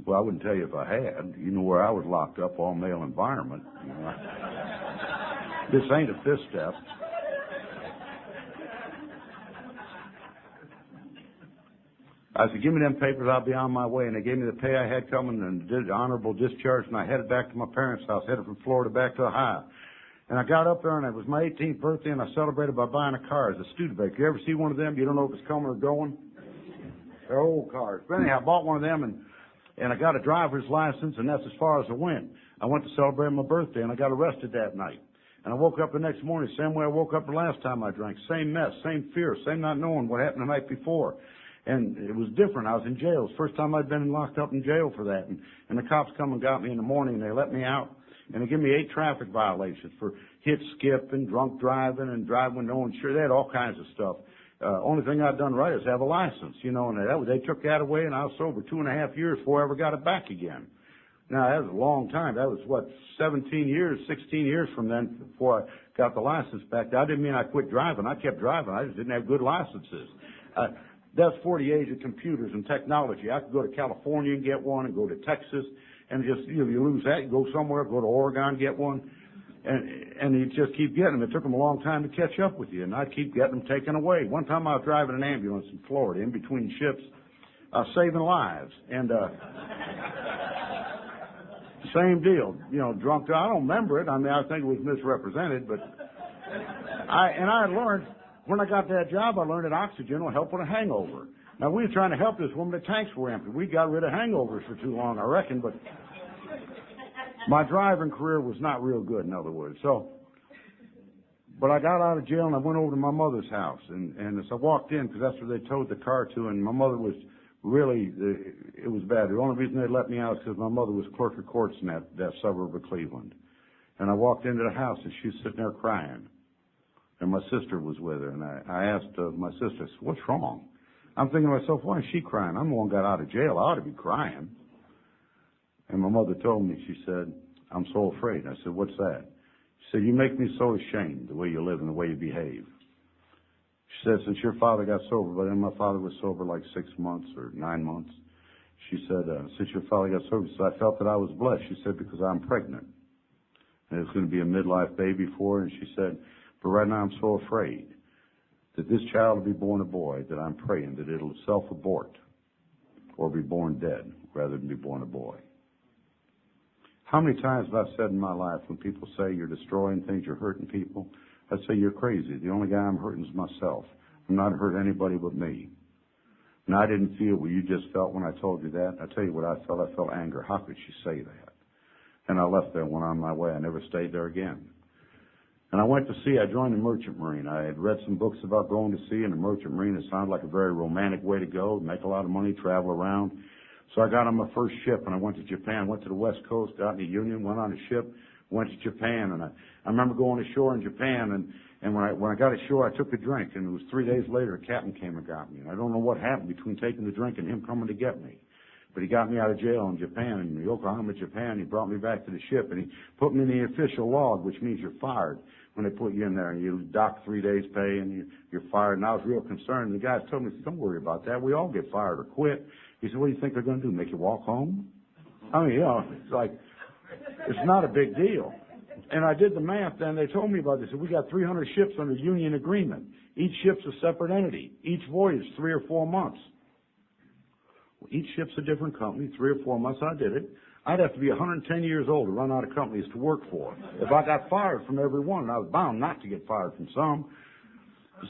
Well, I wouldn't tell you if I had. You know where I was locked up, all male environment. You know, this ain't a fifth step. I said, give me them papers, I'll be on my way. And they gave me the pay I had coming and did honorable discharge, and I headed back to my parents' house, headed from Florida back to Ohio. And I got up there, and it was my 18th birthday, and I celebrated by buying a car as a Studebaker. You ever see one of them? You don't know if it's coming or going? They're old cars. But anyhow, I bought one of them, and I got a driver's license, and that's as far as I went. I went to celebrate my birthday, and I got arrested that night. And I woke up the next morning, same way I woke up the last time I drank. Same mess, same fear, same not knowing what happened the night before. And it was different. I was in jail. It was the first time I'd been locked up in jail for that. And the cops come and got me in the morning, and they let me out. And they give me 8 traffic violations for hit, skip, and drunk driving, and driving with no insurance. They had all kinds of stuff. Only thing I'd done right is have a license, you know, and they took that away, and I was sober 2.5 years before I ever got it back again. Now, that was a long time. That was, 16 years from then before I got the license back. That didn't mean I quit driving. I kept driving. I just didn't have good licenses. That's for the age of computers and technology. I could go to California and get one, and go to Texas, and just, you lose that, you go somewhere, go to Oregon, get one, and you just keep getting them. It took them a long time to catch up with you, and I'd keep getting them taken away. One time I was driving an ambulance in Florida, in between ships, saving lives, and same deal, you know, drunk. I don't remember it. I mean, I think it was misrepresented, but I had learned. When I got that job, I learned that oxygen will help with a hangover. Now, we were trying to help this woman. The tanks were empty. We got rid of hangovers for too long, I reckon, but my driving career was not real good, in other words. But I got out of jail, and I went over to my mother's house. And as I walked in, because that's where they towed the car to, and my mother was really, it was bad. The only reason they let me out is because my mother was clerk of courts in that suburb of Cleveland. And I walked into the house, and she was sitting there crying. And my sister was with her, and I asked my sister, what's wrong? I'm thinking to myself, why is she crying? I'm the one who got out of jail. I ought to be crying. And my mother told me, she said, I'm so afraid. I said, what's that? She said, you make me so ashamed, the way you live and the way you behave. She said, since your father got sober, but then my father was sober like 6 months or 9 months. She said, since your father got sober, so I felt that I was blessed. She said, because I'm pregnant. And it's going to be a midlife baby for her. And she said, but right now I'm so afraid that this child will be born a boy that I'm praying that it'll self-abort or be born dead rather than be born a boy. How many times have I said in my life when people say you're destroying things, you're hurting people, I say you're crazy. The only guy I'm hurting is myself. I'm not hurting anybody but me. And I didn't feel what you just felt when I told you that. I tell you what I felt. I felt anger. How could she say that? And I left there and went on my way. I never stayed there again. And I went to sea. I joined the Merchant Marine. I had read some books about going to sea, and the Merchant Marine, it sounded like a very romantic way to go, make a lot of money, travel around. So I got on my first ship, and I went to Japan, went to the West Coast, got in the Union, went on a ship, went to Japan. And I remember going ashore in Japan, And when I got ashore, I took a drink, and it was 3 days later, a captain came and got me. And I don't know what happened between taking the drink and him coming to get me. But he got me out of jail in Japan, in Yokohama, Japan. He brought me back to the ship, and he put me in the official log, which means you're fired when they put you in there. And you dock 3 days' pay, and you're fired. And I was real concerned. And the guys told me, don't worry about that. We all get fired or quit. He said, what do you think they're going to do, make you walk home? I mean, it's like, it's not a big deal. And I did the math then. They told me about this. We got 300 ships under union agreement. Each ship's a separate entity. Each voyage, 3 or 4 months. Each ship's a different company, 3 or 4 months. I did it. I'd have to be 110 years old to run out of companies to work for. If I got fired from every one, and I was bound not to get fired from some.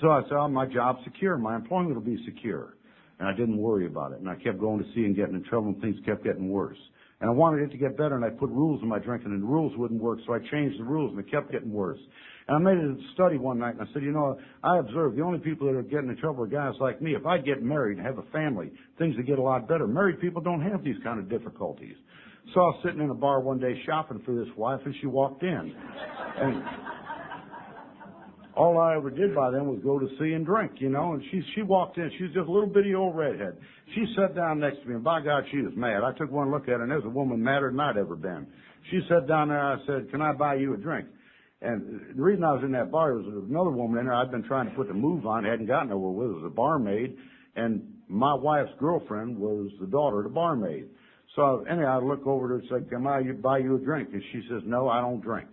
So I said, my job's secure. My employment will be secure. And I didn't worry about it. And I kept going to sea and getting in trouble, and things kept getting worse. And I wanted it to get better, and I put rules in my drinking, and the rules wouldn't work, so I changed the rules, and it kept getting worse. And I made a study one night, and I said, I observed the only people that are getting in trouble are guys like me. If I get married and have a family, things would get a lot better. Married people don't have these kind of difficulties. So I was sitting in a bar one day shopping for this wife, and she walked in. And all I ever did by then was go to sea and drink, and she walked in. She was just a little bitty old redhead. She sat down next to me, and by God, she was mad. I took one look at her, and there was a woman madder than I'd ever been. She sat down there, I said, can I buy you a drink? And the reason I was in that bar was there was another woman in there I'd been trying to put the move on, hadn't gotten nowhere with. It was a barmaid, and my wife's girlfriend was the daughter of the barmaid. So anyhow, I look over to her and said, can I buy you a drink? And she says, no, I don't drink.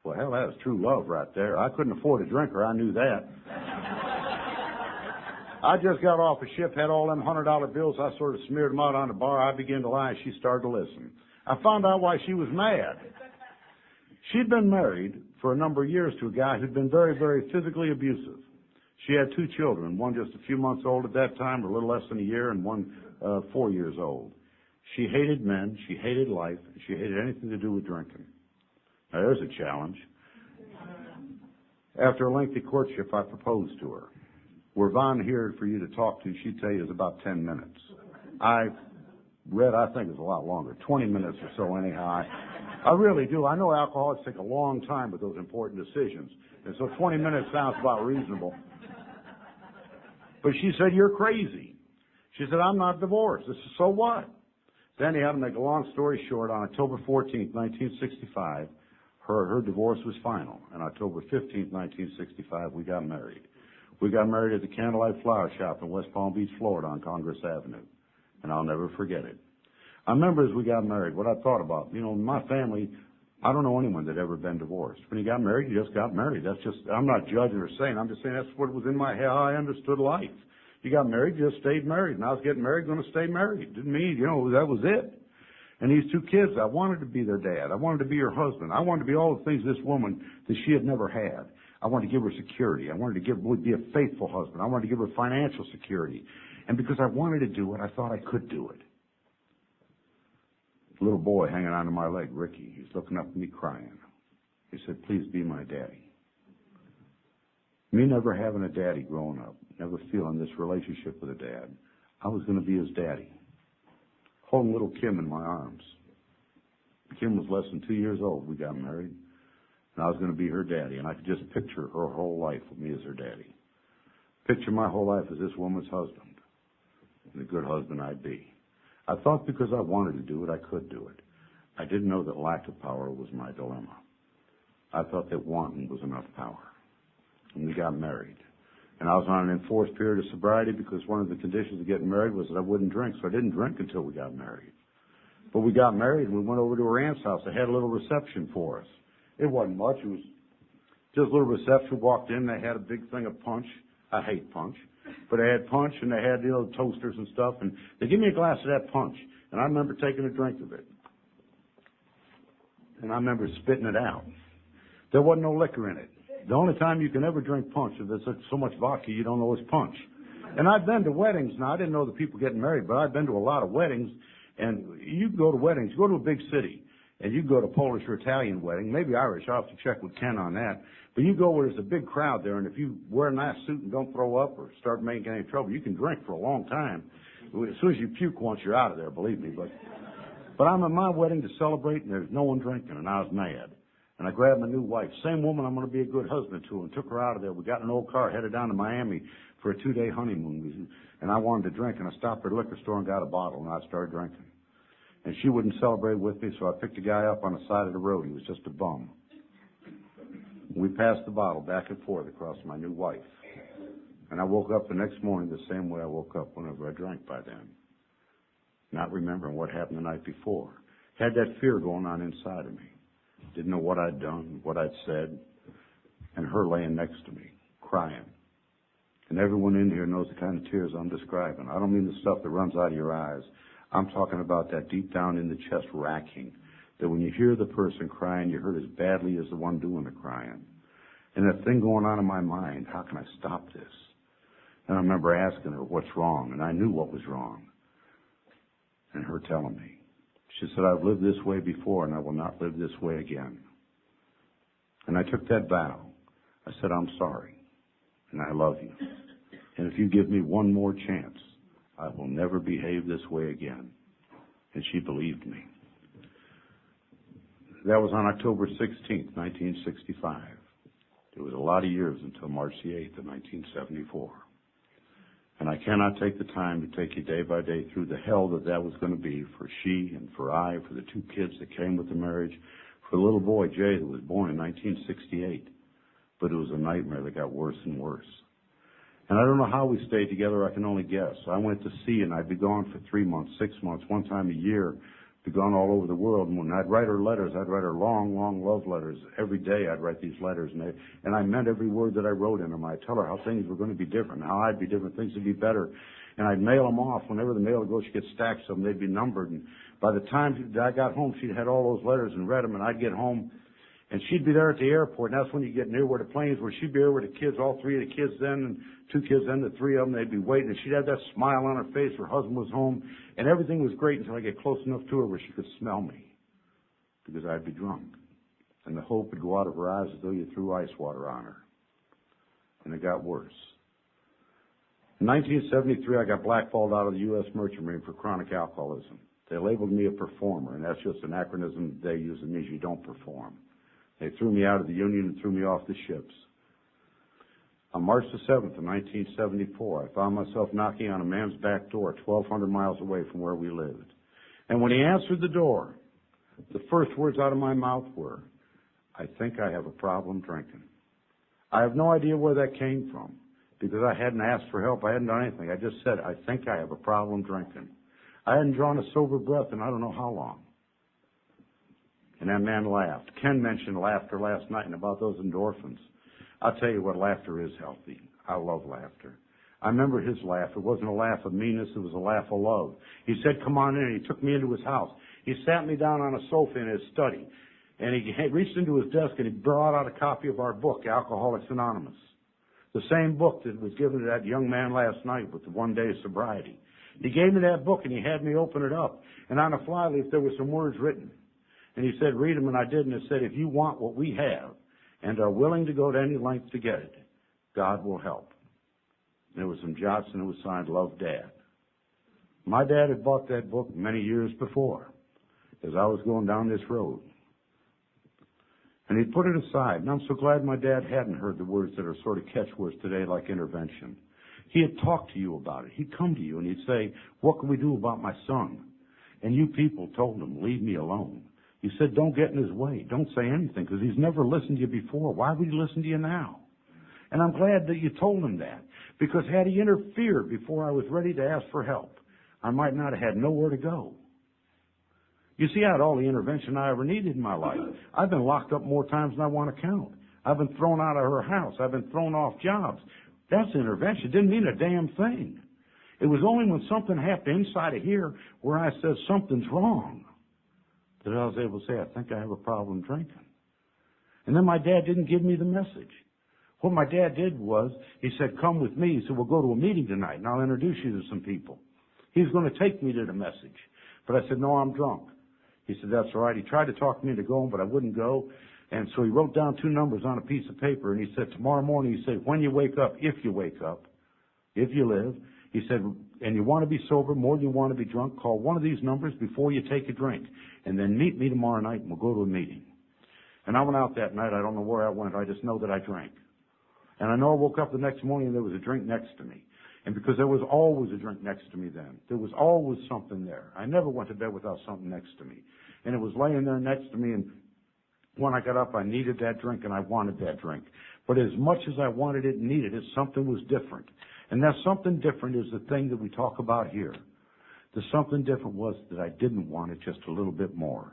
Well, hell, that was true love right there. I couldn't afford a drinker. I knew that. I just got off a ship, had all them $100 bills. I sort of smeared them out on the bar. I began to lie, and she started to listen. I found out why she was mad. She'd been married for a number of years to a guy who'd been very, very physically abusive. She had 2 children, one just a few months old at that time, or a little less than a year, and one 4 years old. She hated men, she hated life, and she hated anything to do with drinking. Now, there's a challenge. After a lengthy courtship, I proposed to her. We're Von here for you to talk to. She'd tell you it's about 10 minutes. I think it's a lot longer, 20 minutes or so anyhow. I really do. I know alcoholics take a long time with those important decisions. And so 20 minutes sounds about reasonable. But she said, you're crazy. She said, I'm not divorced. I said, so what? Then he had to make a long story short. On October 14th, 1965, her divorce was final. On October 15th, 1965, we got married. We got married at the Candlelight Flower Shop in West Palm Beach, Florida on Congress Avenue. And I'll never forget it. I remember as we got married, what I thought about, in my family, I don't know anyone that ever been divorced. When you got married, you just got married. I'm not judging or saying, I'm just saying that's what was in my head, how I understood life. You got married, you just stayed married. And I was getting married, going to stay married. Didn't mean, that was it. And these 2 kids, I wanted to be their dad. I wanted to be her husband. I wanted to be all the things this woman that she had never had. I wanted to give her security. I wanted to be a faithful husband. I wanted to give her financial security. And because I wanted to do it, I thought I could do it. The little boy hanging onto my leg, Ricky, he's looking up at me crying. He said, please be my daddy. Me never having a daddy growing up, never feeling this relationship with a dad, I was going to be his daddy. Holding little Kim in my arms. Kim was less than 2 years old. We got married. And I was going to be her daddy. And I could just picture her whole life with me as her daddy. Picture my whole life as this woman's husband. And the good husband I'd be. I thought because I wanted to do it, I could do it. I didn't know that lack of power was my dilemma. I thought that wanting was enough power. And we got married. And I was on an enforced period of sobriety because one of the conditions of getting married was that I wouldn't drink. So I didn't drink until we got married. But we got married and we went over to her aunt's house. They had a little reception for us. It wasn't much. It was just a little reception. Walked in. They had a big thing of punch. I hate punch. But they had punch and they had toasters and stuff. And they gave me a glass of that punch. And I remember taking a drink of it. And I remember spitting it out. There wasn't no liquor in it. The only time you can ever drink punch is there's so much vodka you don't know it's punch. And I've been to weddings. Now, I didn't know the people getting married, but I've been to a lot of weddings. And you go to weddings, you go to a big city, and you go to Polish or Italian wedding, maybe Irish. I'll have to check with Ken on that. But you go where there's a big crowd there, and if you wear a nice suit and don't throw up or start making any trouble, you can drink for a long time. As soon as you puke once, you're out of there, believe me. But I'm at my wedding to celebrate, and there's no one drinking, and I was mad. And I grabbed my new wife, same woman I'm going to be a good husband to, and took her out of there. We got in an old car, headed down to Miami for a 2-day honeymoon. And I wanted to drink, and I stopped at a liquor store and got a bottle, and I started drinking. And she wouldn't celebrate with me, so I picked a guy up on the side of the road. He was just a bum. We passed the bottle back and forth across my new wife. And I woke up the next morning the same way I woke up whenever I drank by then, not remembering what happened the night before. Had that fear going on inside of me. Didn't know what I'd done, what I'd said, and her laying next to me, crying. And everyone in here knows the kind of tears I'm describing. I don't mean the stuff that runs out of your eyes. I'm talking about that deep down in the chest racking, that when you hear the person crying, you hurt as badly as the one doing the crying. And that thing going on in my mind, how can I stop this? And I remember asking her, what's wrong? And I knew what was wrong. And her telling me. She said, I've lived this way before, and I will not live this way again. And I took that vow. I said, I'm sorry, and I love you. And if you give me one more chance, I will never behave this way again. And she believed me. That was on October 16th, 1965. It was a lot of years until March the 8th of 1974. And I cannot take the time to take you day by day through the hell that was going to be for she and for I, for the 2 kids that came with the marriage, for the little boy, Jay, that was born in 1968. But it was a nightmare that got worse and worse. And I don't know how we stayed together. I can only guess. I went to sea, and I'd be gone for 3 months, 6 months, one time a year, be gone all over the world. And when I'd write her letters, I'd write her long, long love letters. Every day I'd write these letters, and I meant every word that I wrote in them. I'd tell her how things were going to be different, how I'd be different, things would be better. And I'd mail them off. Whenever the mail would go, she'd get stacks of them. They'd be numbered. And by the time I got home, she'd had all those letters and read them, and I'd get home, and she'd be there at the airport. And that's when you get near where the planes were. She'd be there with the kids, all 3 of the kids then, and 2 kids then, the 3 of them. They'd be waiting, and she'd have that smile on her face. Her husband was home, and everything was great until I get close enough to her where she could smell me, because I'd be drunk. And the hope would go out of her eyes as though you threw ice water on her. And it got worse. In 1973, I got blackballed out of the U.S. Merchant Marine for chronic alcoholism. They labeled me a performer, and that's just an acronym they use. It means you don't perform. They threw me out of the Union and threw me off the ships. On March the 7th of 1974, I found myself knocking on a man's back door 1,200 miles away from where we lived. And when he answered the door, the first words out of my mouth were, I think I have a problem drinking. I have no idea where that came from, because I hadn't asked for help. I hadn't done anything. I just said, I think I have a problem drinking. I hadn't drawn a sober breath in I don't know how long. And that man laughed. Ken mentioned laughter last night and about those endorphins. I'll tell you what, laughter is healthy. I love laughter. I remember his laugh. It wasn't a laugh of meanness. It was a laugh of love. He said, come on in. He took me into his house. He sat me down on a sofa in his study. And he reached into his desk and he brought out a copy of our book, Alcoholics Anonymous. The same book that was given to that young man last night with the 1-day sobriety. He gave me that book and he had me open it up. And on a flyleaf there were some words written. And he said, read them, and I did, and it said, if you want what we have and are willing to go to any length to get it, God will help. And there was some jots, and it was signed, Love, Dad. My dad had bought that book many years before as I was going down this road. And he put it aside, and I'm so glad my dad hadn't heard the words that are sort of catchwords today, like intervention. He had talked to you about it. He'd come to you, and he'd say, what can we do about my son? And you people told him, leave me alone. You said, don't get in his way. Don't say anything, because he's never listened to you before. Why would he listen to you now? And I'm glad that you told him that, because had he interfered before I was ready to ask for help, I might not have had nowhere to go. You see, I had all the intervention I ever needed in my life. I've been locked up more times than I want to count. I've been thrown out of her house. I've been thrown off jobs. That's intervention. It didn't mean a damn thing. It was only when something happened inside of here where I said something's wrong that I was able to say, I think I have a problem drinking. And then my dad didn't give me the message. What my dad did was, he said, come with me. He said, we'll go to a meeting tonight, and I'll introduce you to some people. He was going to take me to the message. But I said, no, I'm drunk. He said, that's all right. He tried to talk me into going, but I wouldn't go. And so he wrote down 2 numbers on a piece of paper, and he said, tomorrow morning, he said, when you wake up, if you wake up, if you live, he said, and you want to be sober more than you want to be drunk, call one of these numbers before you take a drink. And then meet me tomorrow night, and we'll go to a meeting. And I went out that night. I don't know where I went. I just know that I drank. And I know I woke up the next morning and there was a drink next to me. And because there was always a drink next to me then. There was always something there. I never went to bed without something next to me. And it was laying there next to me, and when I got up, I needed that drink and I wanted that drink. But as much as I wanted it and needed it, something was different. And that something different is the thing that we talk about here. The something different was that I didn't want it just a little bit more.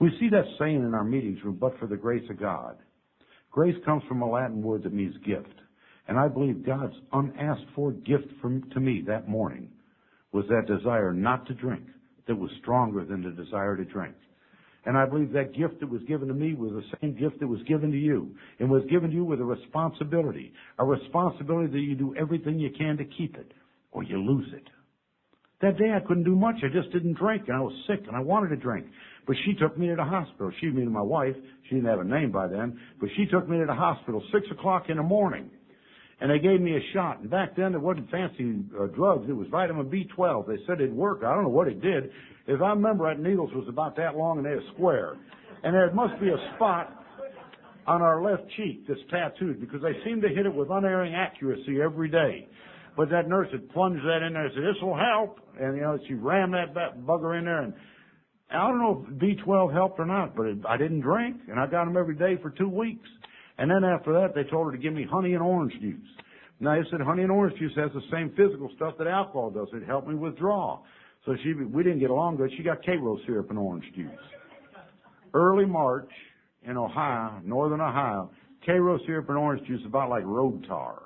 We see that saying in our meetings room, but for the grace of God. Grace comes from a Latin word that means gift. And I believe God's unasked for gift to me that morning was that desire not to drink that was stronger than the desire to drink. And I believe that gift that was given to me was the same gift that was given to you. And was given to you with a responsibility that you do everything you can to keep it, or you lose it. That day I couldn't do much. I just didn't drink, and I was sick, and I wanted to drink. But she took me to the hospital. She, meaning my wife, she didn't have a name by then, but she took me to the hospital 6 o'clock in the morning. And they gave me a shot. And back then, it wasn't fancy drugs. It was vitamin B12. They said it'd work. I don't know what it did. As I remember, that needles was about that long and they were square. And there must be a spot on our left cheek that's tattooed because they seemed to hit it with unerring accuracy every day. But that nurse had plunged that in there and said, this will help. And, she rammed that bugger in there. And I don't know if B12 helped or not, but I didn't drink. And I got them every day for 2 weeks. And then after that, they told her to give me honey and orange juice. Now, they said honey and orange juice has the same physical stuff that alcohol does. It helped me withdraw. So we didn't get along good. She got K-Rose syrup and orange juice. Early March in Ohio, northern Ohio, K-Rose syrup and orange juice is about like road tar.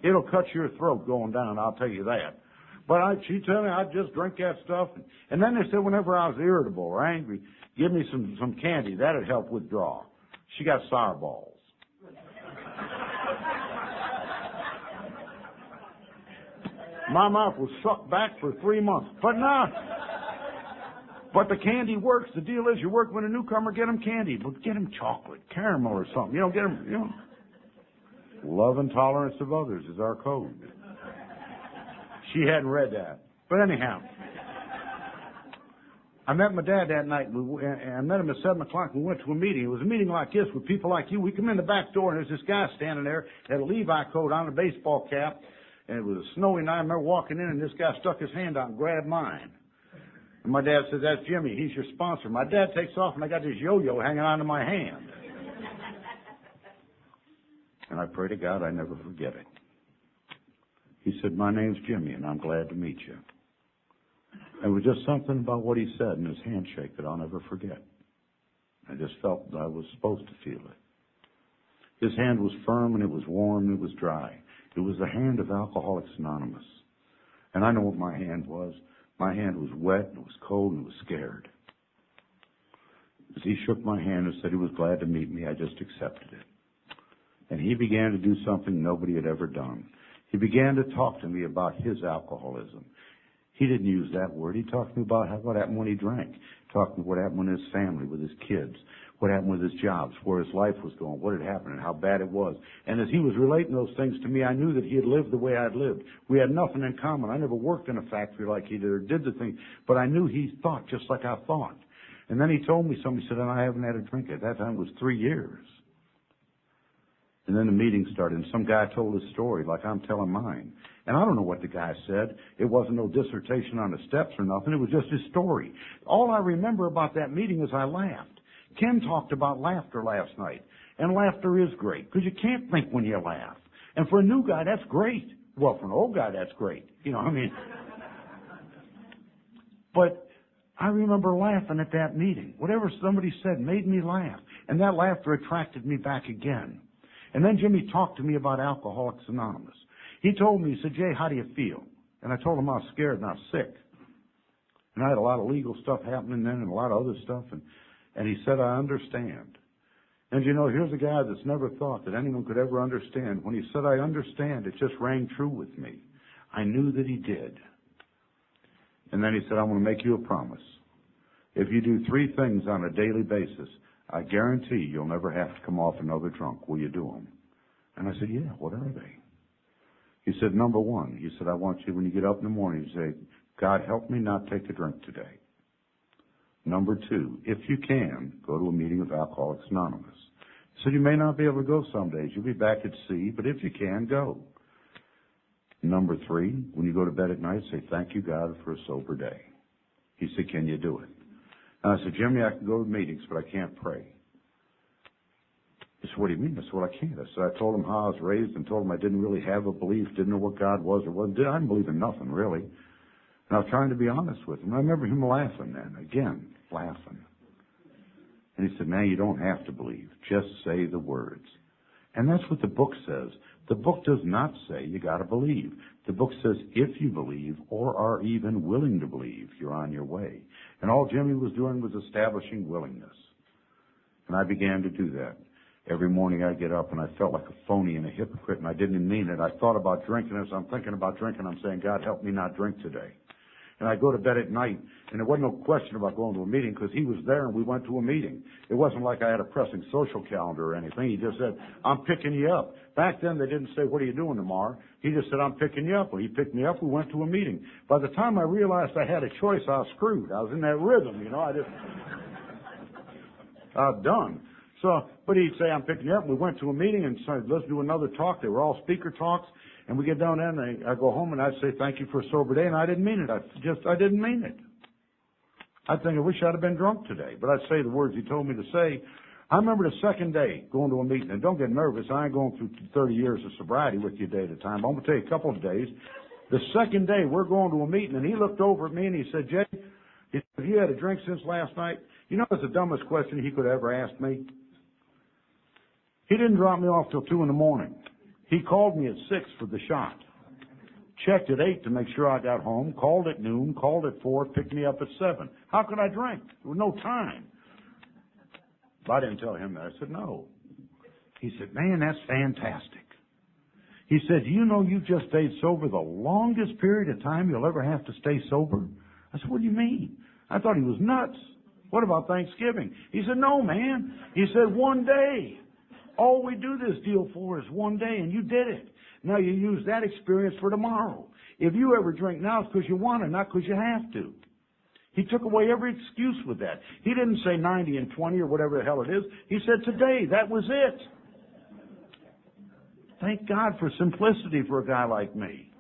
It'll cut your throat going down, I'll tell you that. But she told me I'd just drink that stuff. And then they said whenever I was irritable or angry, give me some candy. That'd help withdraw. She got sour balls. My mouth was sucked back for 3 months. But the candy works. The deal is you work with a newcomer, get them candy. But get them chocolate, caramel or something. Get them, Love and tolerance of others is our code. She hadn't read that. But anyhow, I met my dad that night. I met him at 7 o'clock. We went to a meeting. It was a meeting like this with people like you. We come in the back door, and there's this guy standing there, had a Levi coat on, a baseball cap, and it was a snowy night. I remember walking in, and this guy stuck his hand out and grabbed mine. And my dad said, that's Jimmy. He's your sponsor. My dad takes off, and I got this yo-yo hanging onto my hand. And I pray to God I never forget it. He said, my name's Jimmy, and I'm glad to meet you. There was just something about what he said in his handshake that I'll never forget. I just felt that I was supposed to feel it. His hand was firm, and it was warm, and it was dry. It was the hand of Alcoholics Anonymous. And I know what my hand was. My hand was wet, and it was cold, and it was scared. As he shook my hand and said he was glad to meet me, I just accepted it. And he began to do something nobody had ever done. He began to talk to me about his alcoholism. He didn't use that word. He talked to me about what happened when he drank. He talked to me what happened with his family, with his kids, what happened with his jobs, where his life was going, what had happened, and how bad it was. And as he was relating those things to me, I knew that he had lived the way I had lived. We had nothing in common. I never worked in a factory like he did or did the thing, but I knew he thought just like I thought. And then he told me something. He said, and I haven't had a drink. At that time it was 3 years. And then the meeting started, and some guy told his story like I'm telling mine. And I don't know what the guy said. It wasn't no dissertation on the steps or nothing. It was just his story. All I remember about that meeting is I laughed. Ken talked about laughter last night. And laughter is great, because you can't think when you laugh. And for a new guy, that's great. Well, for an old guy, that's great. But I remember laughing at that meeting. Whatever somebody said made me laugh. And that laughter attracted me back again. And then Jimmy talked to me about Alcoholics Anonymous. He told me, he said, Jay, how do you feel? And I told him I was scared and I was sick. And I had a lot of legal stuff happening then and a lot of other stuff. And he said, I understand. And here's a guy that's never thought that anyone could ever understand. When he said, I understand, it just rang true with me. I knew that he did. And then he said, I want to make you a promise. If you do 3 things on a daily basis, I guarantee you'll never have to come off another drunk. Will you do them? And I said, yeah, what are they? He said, number 1, he said, I want you, when you get up in the morning, you say, God, help me not take a drink today. Number 2, if you can, go to a meeting of Alcoholics Anonymous. He said, you may not be able to go some days. You'll be back at sea, but if you can, go. Number 3, when you go to bed at night, say, thank you, God, for a sober day. He said, can you do it? And I said, Jimmy, I can go to meetings, but I can't pray. He said, what do you mean? I said, well, I can't. I said, I told him how I was raised and told him I didn't really have a belief, didn't know what God was or wasn't. I didn't believe in nothing, really. And I was trying to be honest with him. I remember him laughing then, again, laughing. And he said, man, you don't have to believe. Just say the words. And that's what the book says. The book does not say you got to believe. The book says if you believe or are even willing to believe, you're on your way. And all Jimmy was doing was establishing willingness. And I began to do that. Every morning I'd get up and I felt like a phony and a hypocrite, and I didn't mean it. I thought about drinking. As I'm thinking about drinking, I'm saying, God, help me not drink today. And I go to bed at night, and there wasn't no question about going to a meeting because he was there and we went to a meeting. It wasn't like I had a pressing social calendar or anything. He just said, I'm picking you up. Back then they didn't say, what are you doing tomorrow? He just said, I'm picking you up. Well, he picked me up. We went to a meeting. By the time I realized I had a choice, I was screwed. I was in that rhythm, I was done. So, but he'd say, I'm picking you up. We went to a meeting and said, let's do another talk. They were all speaker talks. And we get down there and I go home and I'd say, thank you for a sober day. And I didn't mean it. I didn't mean it. I'd think, I wish I'd have been drunk today. But I'd say the words he told me to say. I remember the second day going to a meeting. And don't get nervous. I ain't going through 30 years of sobriety with you a day at a time. I'm going to tell you a couple of days. The second day, we're going to a meeting. And he looked over at me and he said, Jay, have you had a drink since last night? You know, it's the dumbest question he could ever ask me. He didn't drop me off till 2 in the morning. He called me at 6 for the shot. Checked at 8 to make sure I got home. Called at noon. Called at 4. Picked me up at 7. How could I drink? There was no time. But I didn't tell him that. I said, no. He said, man, that's fantastic. He said, do you know you just stayed sober the longest period of time you'll ever have to stay sober? I said, what do you mean? I thought he was nuts. What about Thanksgiving? He said, no, man. He said, one day. All we do this deal for is one day, and you did it. Now you use that experience for tomorrow. If you ever drink now, it's because you want to, not because you have to. He took away every excuse with that. He didn't say 90 and 20 or whatever the hell it is. He said today, that was it. Thank God for simplicity for a guy like me.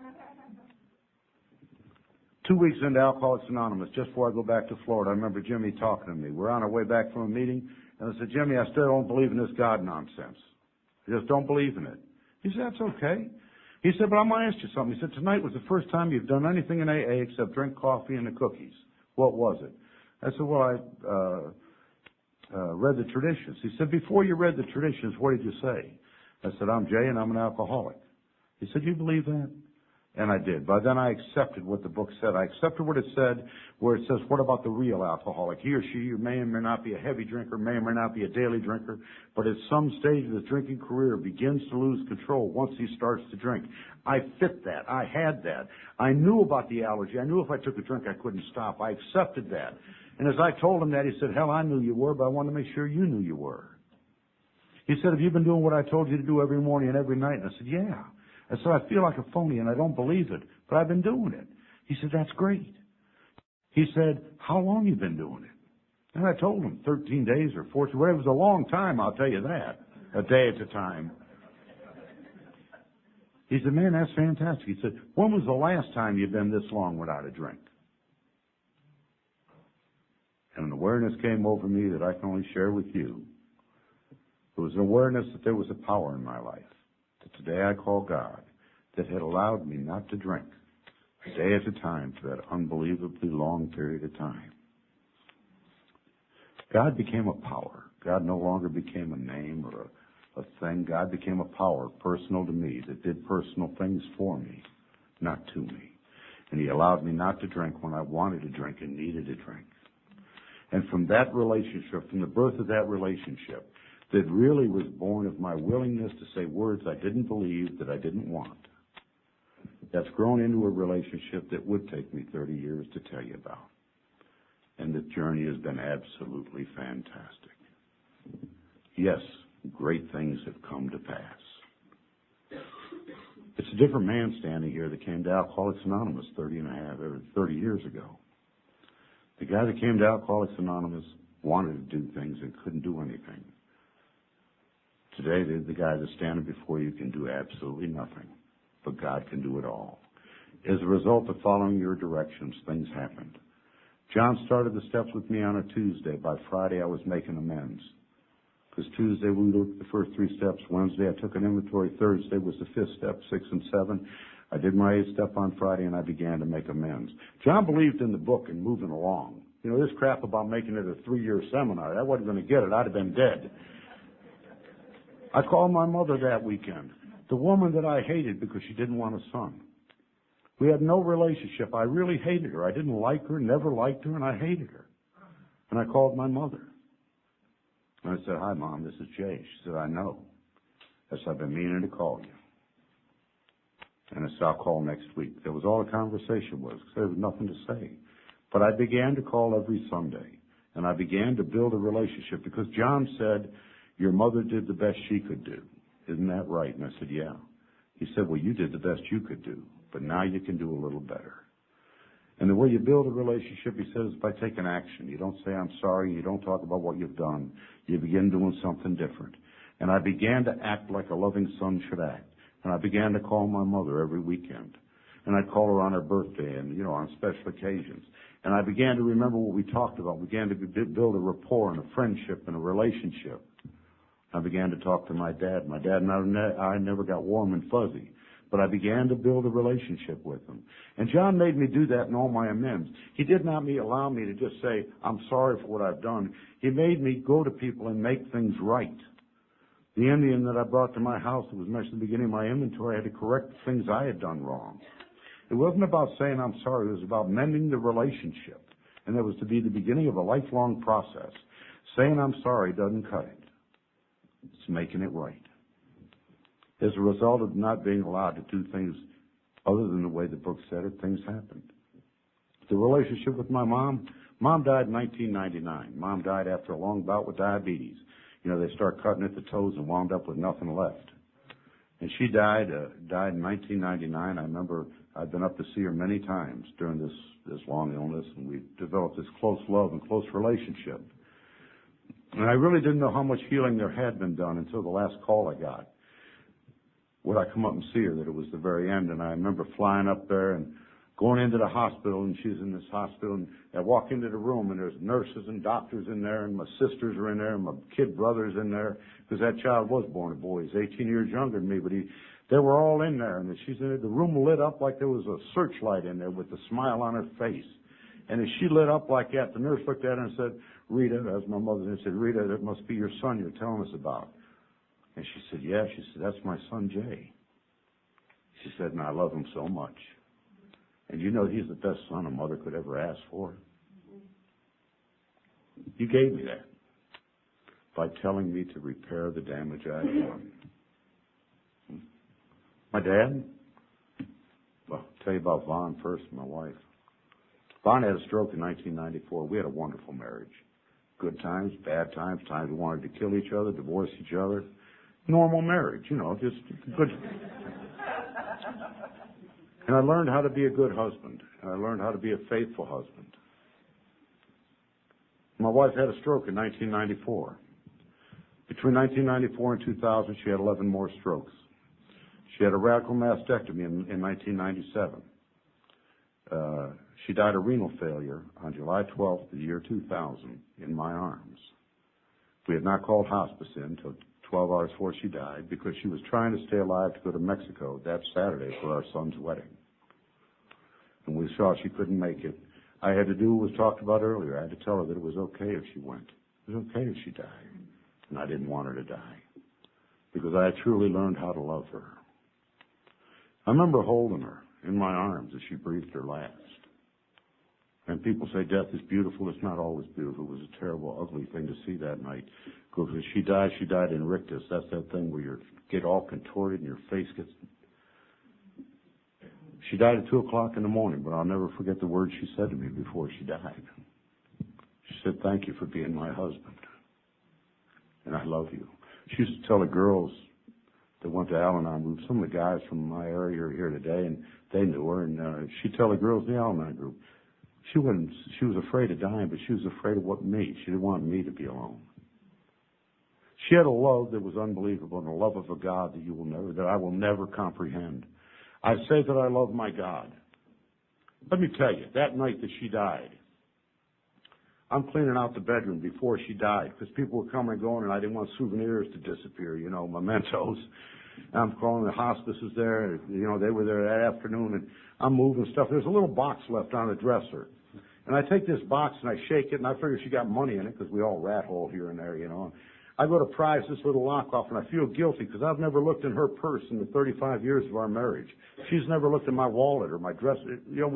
2 weeks into Alcoholics Anonymous, just before I go back to Florida, I remember Jimmy talking to me. We're on our way back from a meeting. And I said, Jimmy, I still don't believe in this God nonsense. I just don't believe in it. He said, that's okay. He said, but I'm going to ask you something. He said, tonight was the first time you've done anything in AA except drink coffee and the cookies. What was it? I said, well, I read the traditions. He said, before you read the traditions, what did you say? I said, I'm Jay and I'm an alcoholic. He said, you believe that? And I did. By then I accepted what the book said. I accepted what it said, where it says, what about the real alcoholic? He or she may or may not be a heavy drinker, may or may not be a daily drinker, but at some stage of his drinking career begins to lose control once he starts to drink. I fit that. I had that. I knew about the allergy. I knew if I took a drink I couldn't stop. I accepted that. And as I told him that, he said, hell, I knew you were, but I wanted to make sure you knew you were. He said, have you been doing what I told you to do every morning and every night? And I said, yeah. I said, I feel like a phony and I don't believe it, but I've been doing it. He said, that's great. He said, how long you been doing it? And I told him 13 days or 14, well, it was a long time, I'll tell you that, a day at a time. He said, man, that's fantastic. He said, when was the last time you've been this long without a drink? And an awareness came over me that I can only share with you. It was an awareness that there was a power in my life that today I call God, that had allowed me not to drink a day at a time for that unbelievably long period of time. God became a power. God no longer became a name or a thing. God became a power personal to me that did personal things for me, not to me. And He allowed me not to drink when I wanted to drink and needed to drink. And from that relationship, from the birth of that relationship, that really was born of my willingness to say words I didn't believe, that I didn't want. That's grown into a relationship that would take me 30 years to tell you about. And the journey has been absolutely fantastic. Yes, great things have come to pass. It's a different man standing here that came to Alcoholics Anonymous 30 years ago. The guy that came to Alcoholics Anonymous wanted to do things and couldn't do anything. Today, the guy that's standing before you can do absolutely nothing, but God can do it all. As a result of following your directions, things happened. John started the steps with me on a Tuesday. By Friday, I was making amends. Because Tuesday, we looked at the first 3 steps. Wednesday, I took an inventory. Thursday was the 5th step, 6 and 7. I did my 8th step on Friday, and I began to make amends. John believed in the book and moving along. You know, this crap about making it a 3-year seminar, I wasn't going to get it. I'd have been dead. I called my mother that weekend, the woman that I hated because she didn't want a son. We had no relationship. I really hated her. I didn't like her, never liked her, and I hated her. And I called my mother. And I said, "Hi, Mom, this is Jay." She said, "I know. Yes, I've been meaning to call you." And I said, "I'll call next week." That was all the conversation was, because there was nothing to say. But I began to call every Sunday, and I began to build a relationship, because John said, "Your mother did the best she could do. Isn't that right?" And I said, "Yeah." He said, "Well, you did the best you could do, but now you can do a little better." And the way you build a relationship, he says, is by taking action. You don't say, "I'm sorry." You don't talk about what you've done. You begin doing something different. And I began to act like a loving son should act. And I began to call my mother every weekend. And I'd call her on her birthday and, on special occasions. And I began to remember what we talked about. We began to build a rapport and a friendship and a relationship. I began to talk to my dad. My dad and I never got warm and fuzzy. But I began to build a relationship with him. And John made me do that in all my amends. He did not allow me to just say, "I'm sorry for what I've done." He made me go to people and make things right. The Indian that I brought to my house that was mentioned at the beginning of my inventory, I had to correct the things I had done wrong. It wasn't about saying I'm sorry. It was about mending the relationship. And that was to be the beginning of a lifelong process. Saying I'm sorry doesn't cut it. It's making it right. As a result of not being allowed to do things other than the way the book said it, things happened. The relationship with my mom died in 1999. Mom died after a long bout with diabetes. They start cutting at the toes and wound up with nothing left. And she died in 1999. I remember I'd been up to see her many times during this long illness, and we developed this close love and close relationship. And I really didn't know how much healing there had been done until the last call I got. Would I come up and see her, that it was the very end. And I remember flying up there and going into the hospital, and she's in this hospital, and I walk into the room, and there's nurses and doctors in there, and my sisters are in there, and my kid brother's in there, because that child was born a boy. He's 18 years younger than me, but they were all in there, and she's in it. The room lit up like there was a searchlight in there with a smile on her face. And as she lit up like that, the nurse looked at her and said, "Rita," as my mother said, "Rita, that must be your son you're telling us about." And she said, "Yeah." She said, "That's my son, Jay." She said, "And I love him so much. And he's the best son a mother could ever ask for. You gave me that by telling me to repair the damage I had done." My dad? Well, I'll tell you about Vaughn first, my wife. Vaughn had a stroke in 1994. We had a wonderful marriage. Good times, bad times, times we wanted to kill each other, divorce each other. Normal marriage, just good. And I learned how to be a good husband. And I learned how to be a faithful husband. My wife had a stroke in 1994. Between 1994 and 2000, she had 11 more strokes. She had a radical mastectomy in 1997. She died of renal failure on July 12th, the year 2000, in my arms. We had not called hospice in until 12 hours before she died, because she was trying to stay alive to go to Mexico that Saturday for our son's wedding. And we saw she couldn't make it. I had to do what was talked about earlier. I had to tell her that it was okay if she went. It was okay if she died. And I didn't want her to die, because I had truly learned how to love her. I remember holding her in my arms as she breathed her last. And people say death is beautiful. It's not always beautiful. It was a terrible, ugly thing to see that night. Because when she died in rictus. That's that thing where you get all contorted and your face gets... She died at 2 o'clock in the morning, but I'll never forget the words she said to me before she died. She said, "Thank you for being my husband. And I love you." She used to tell the girls that went to Al-Anon group, some of the guys from my area are here today, and they knew her, and she'd tell the girls in the Al-Anon group, She was afraid of dying, but she was afraid of me. She didn't want me to be alone. She had a love that was unbelievable, and a love of a God that I will never comprehend. I say that I love my God. Let me tell you, that night that she died, I'm cleaning out the bedroom before she died because people were coming and going, and I didn't want souvenirs to disappear, mementos. And I'm calling the hospices there. They were there that afternoon, and I'm moving stuff. There's a little box left on the dresser. And I take this box and I shake it, and I figure she got money in it because we all rat hole here and there, I go to prise this little lock off, and I feel guilty because I've never looked in her purse in the 35 years of our marriage. She's never looked in my wallet or my dress. We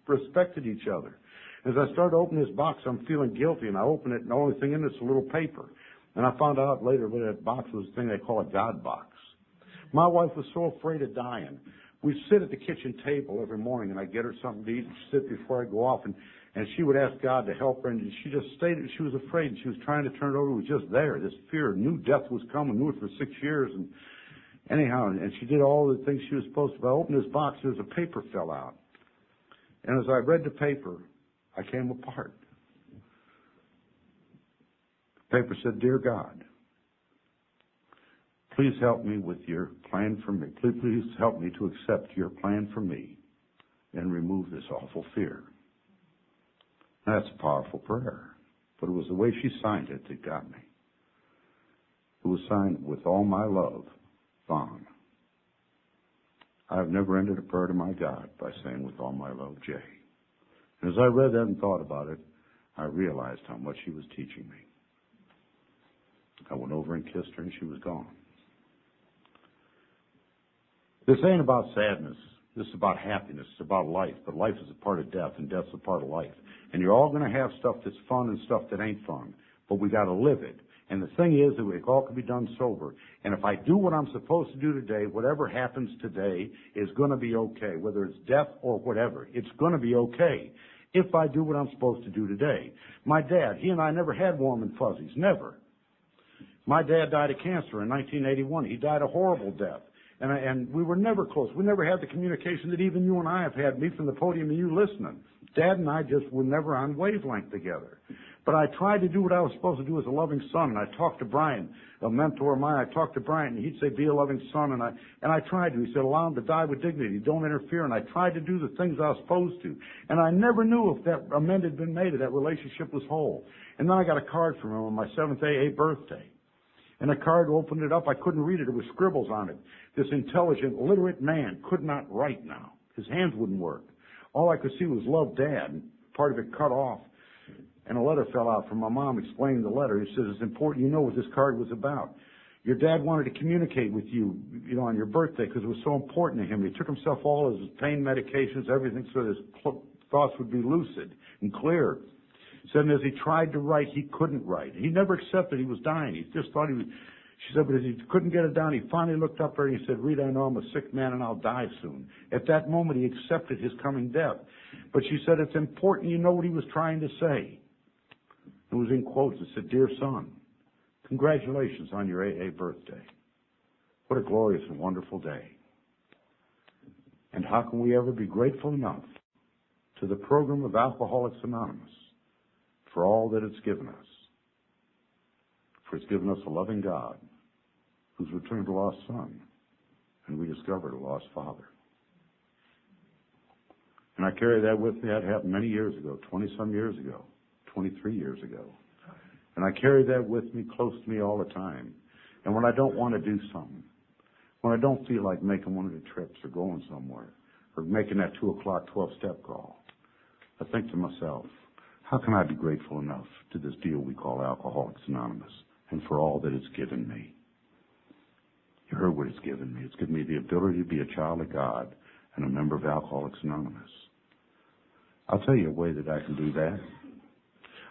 respected each other. As I start to open this box, I'm feeling guilty, and I open it, and the only thing in it is a little paper. And I found out later that that box was a thing they call a God box. My wife was so afraid of dying. We'd sit at the kitchen table every morning, and I'd get her something to eat, and she'd sit before I'd go off, and she would ask God to help her, and she just stayed. She was afraid, and she was trying to turn it over. It was just there. This fear, knew death was coming, knew it for 6 years, and anyhow, and she did all the things she was supposed to. But I opened this box, there was a paper fell out. And as I read the paper, I came apart. The paper said, "Dear God, please help me with your plan for me. Please help me to accept your plan for me and remove this awful fear." That's a powerful prayer, but it was the way she signed it that got me. It was signed, "With all my love, Vaughn." I have never ended a prayer to my God by saying, "With all my love, Jay." And as I read that and thought about it, I realized how much she was teaching me. I went over and kissed her, and she was gone. This ain't about sadness. This is about happiness. It's about life. But life is a part of death, and death's a part of life. And you're all going to have stuff that's fun and stuff that ain't fun. But we got to live it. And the thing is that it all can be done sober. And if I do what I'm supposed to do today, whatever happens today is going to be okay. Whether it's death or whatever, it's going to be okay if I do what I'm supposed to do today. My dad, he and I never had warm and fuzzies. Never. My dad died of cancer in 1981. He died a horrible death. And we were never close. We never had the communication that even you and I have had, me from the podium and you listening. Dad and I just were never on wavelength together. But I tried to do what I was supposed to do as a loving son. And I talked to Brian, a mentor of mine. I talked to Brian, and he'd say, "Be a loving son." And I tried to. He said, "Allow him to die with dignity. Don't interfere." And I tried to do the things I was supposed to. And I never knew if that amend had been made, if that relationship was whole. And then I got a card from him on my 7th AA birthday. And the card, opened it up. I couldn't read it. It was scribbles on it. This intelligent, literate man could not write now. His hands wouldn't work. All I could see was "Love, Dad," and part of it cut off. And a letter fell out from my mom explaining the letter. He says, "It's important you know what this card was about. Your dad wanted to communicate with you, on your birthday because it was so important to him. He took himself all his pain medications, everything, so his thoughts would be lucid and clear." He said, and as he tried to write, he couldn't write. He never accepted he was dying. He just thought he was. She said, but as he couldn't get it down, he finally looked up at her and he said, "Rita, I know I'm a sick man and I'll die soon." At that moment, he accepted his coming death. But she said, "It's important you know what he was trying to say." It was in quotes. It said, "Dear son, congratulations on your AA birthday. What a glorious and wonderful day. And how can we ever be grateful enough to the program of Alcoholics Anonymous for all that it's given us? For it's given us a loving God who's returned a lost son and rediscovered a lost father." And I carry that with me. That happened many years ago, 20-some years ago, 23 years ago. And I carry that with me, close to me all the time. And when I don't want to do something, when I don't feel like making one of the trips or going somewhere or making that 2 o'clock 12-step call, I think to myself, how can I be grateful enough to this deal we call Alcoholics Anonymous and for all that it's given me? You heard what it's given me. It's given me the ability to be a child of God and a member of Alcoholics Anonymous. I'll tell you a way that I can do that.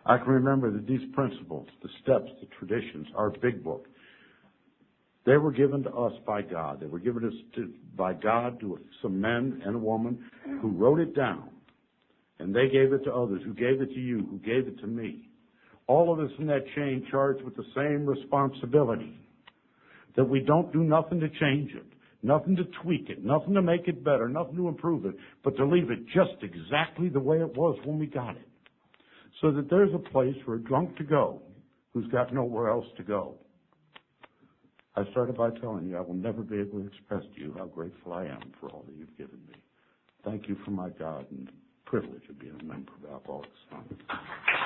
I can remember that these principles, the steps, the traditions, our big book, they were given to us by God. They were given us by God to some men and a woman who wrote it down. And they gave it to others, who gave it to you, who gave it to me. All of us in that chain charged with the same responsibility, that we don't do nothing to change it, Nothing to tweak it, nothing to make it better, nothing to improve it, but to leave it just exactly the way it was when we got it. So that there's a place for a drunk to go who's got nowhere else to go. I started by telling you I will never be able to express to you how grateful I am for all that you've given me. Thank you for my God and privilege of being a member of Alcoholics Anonymous.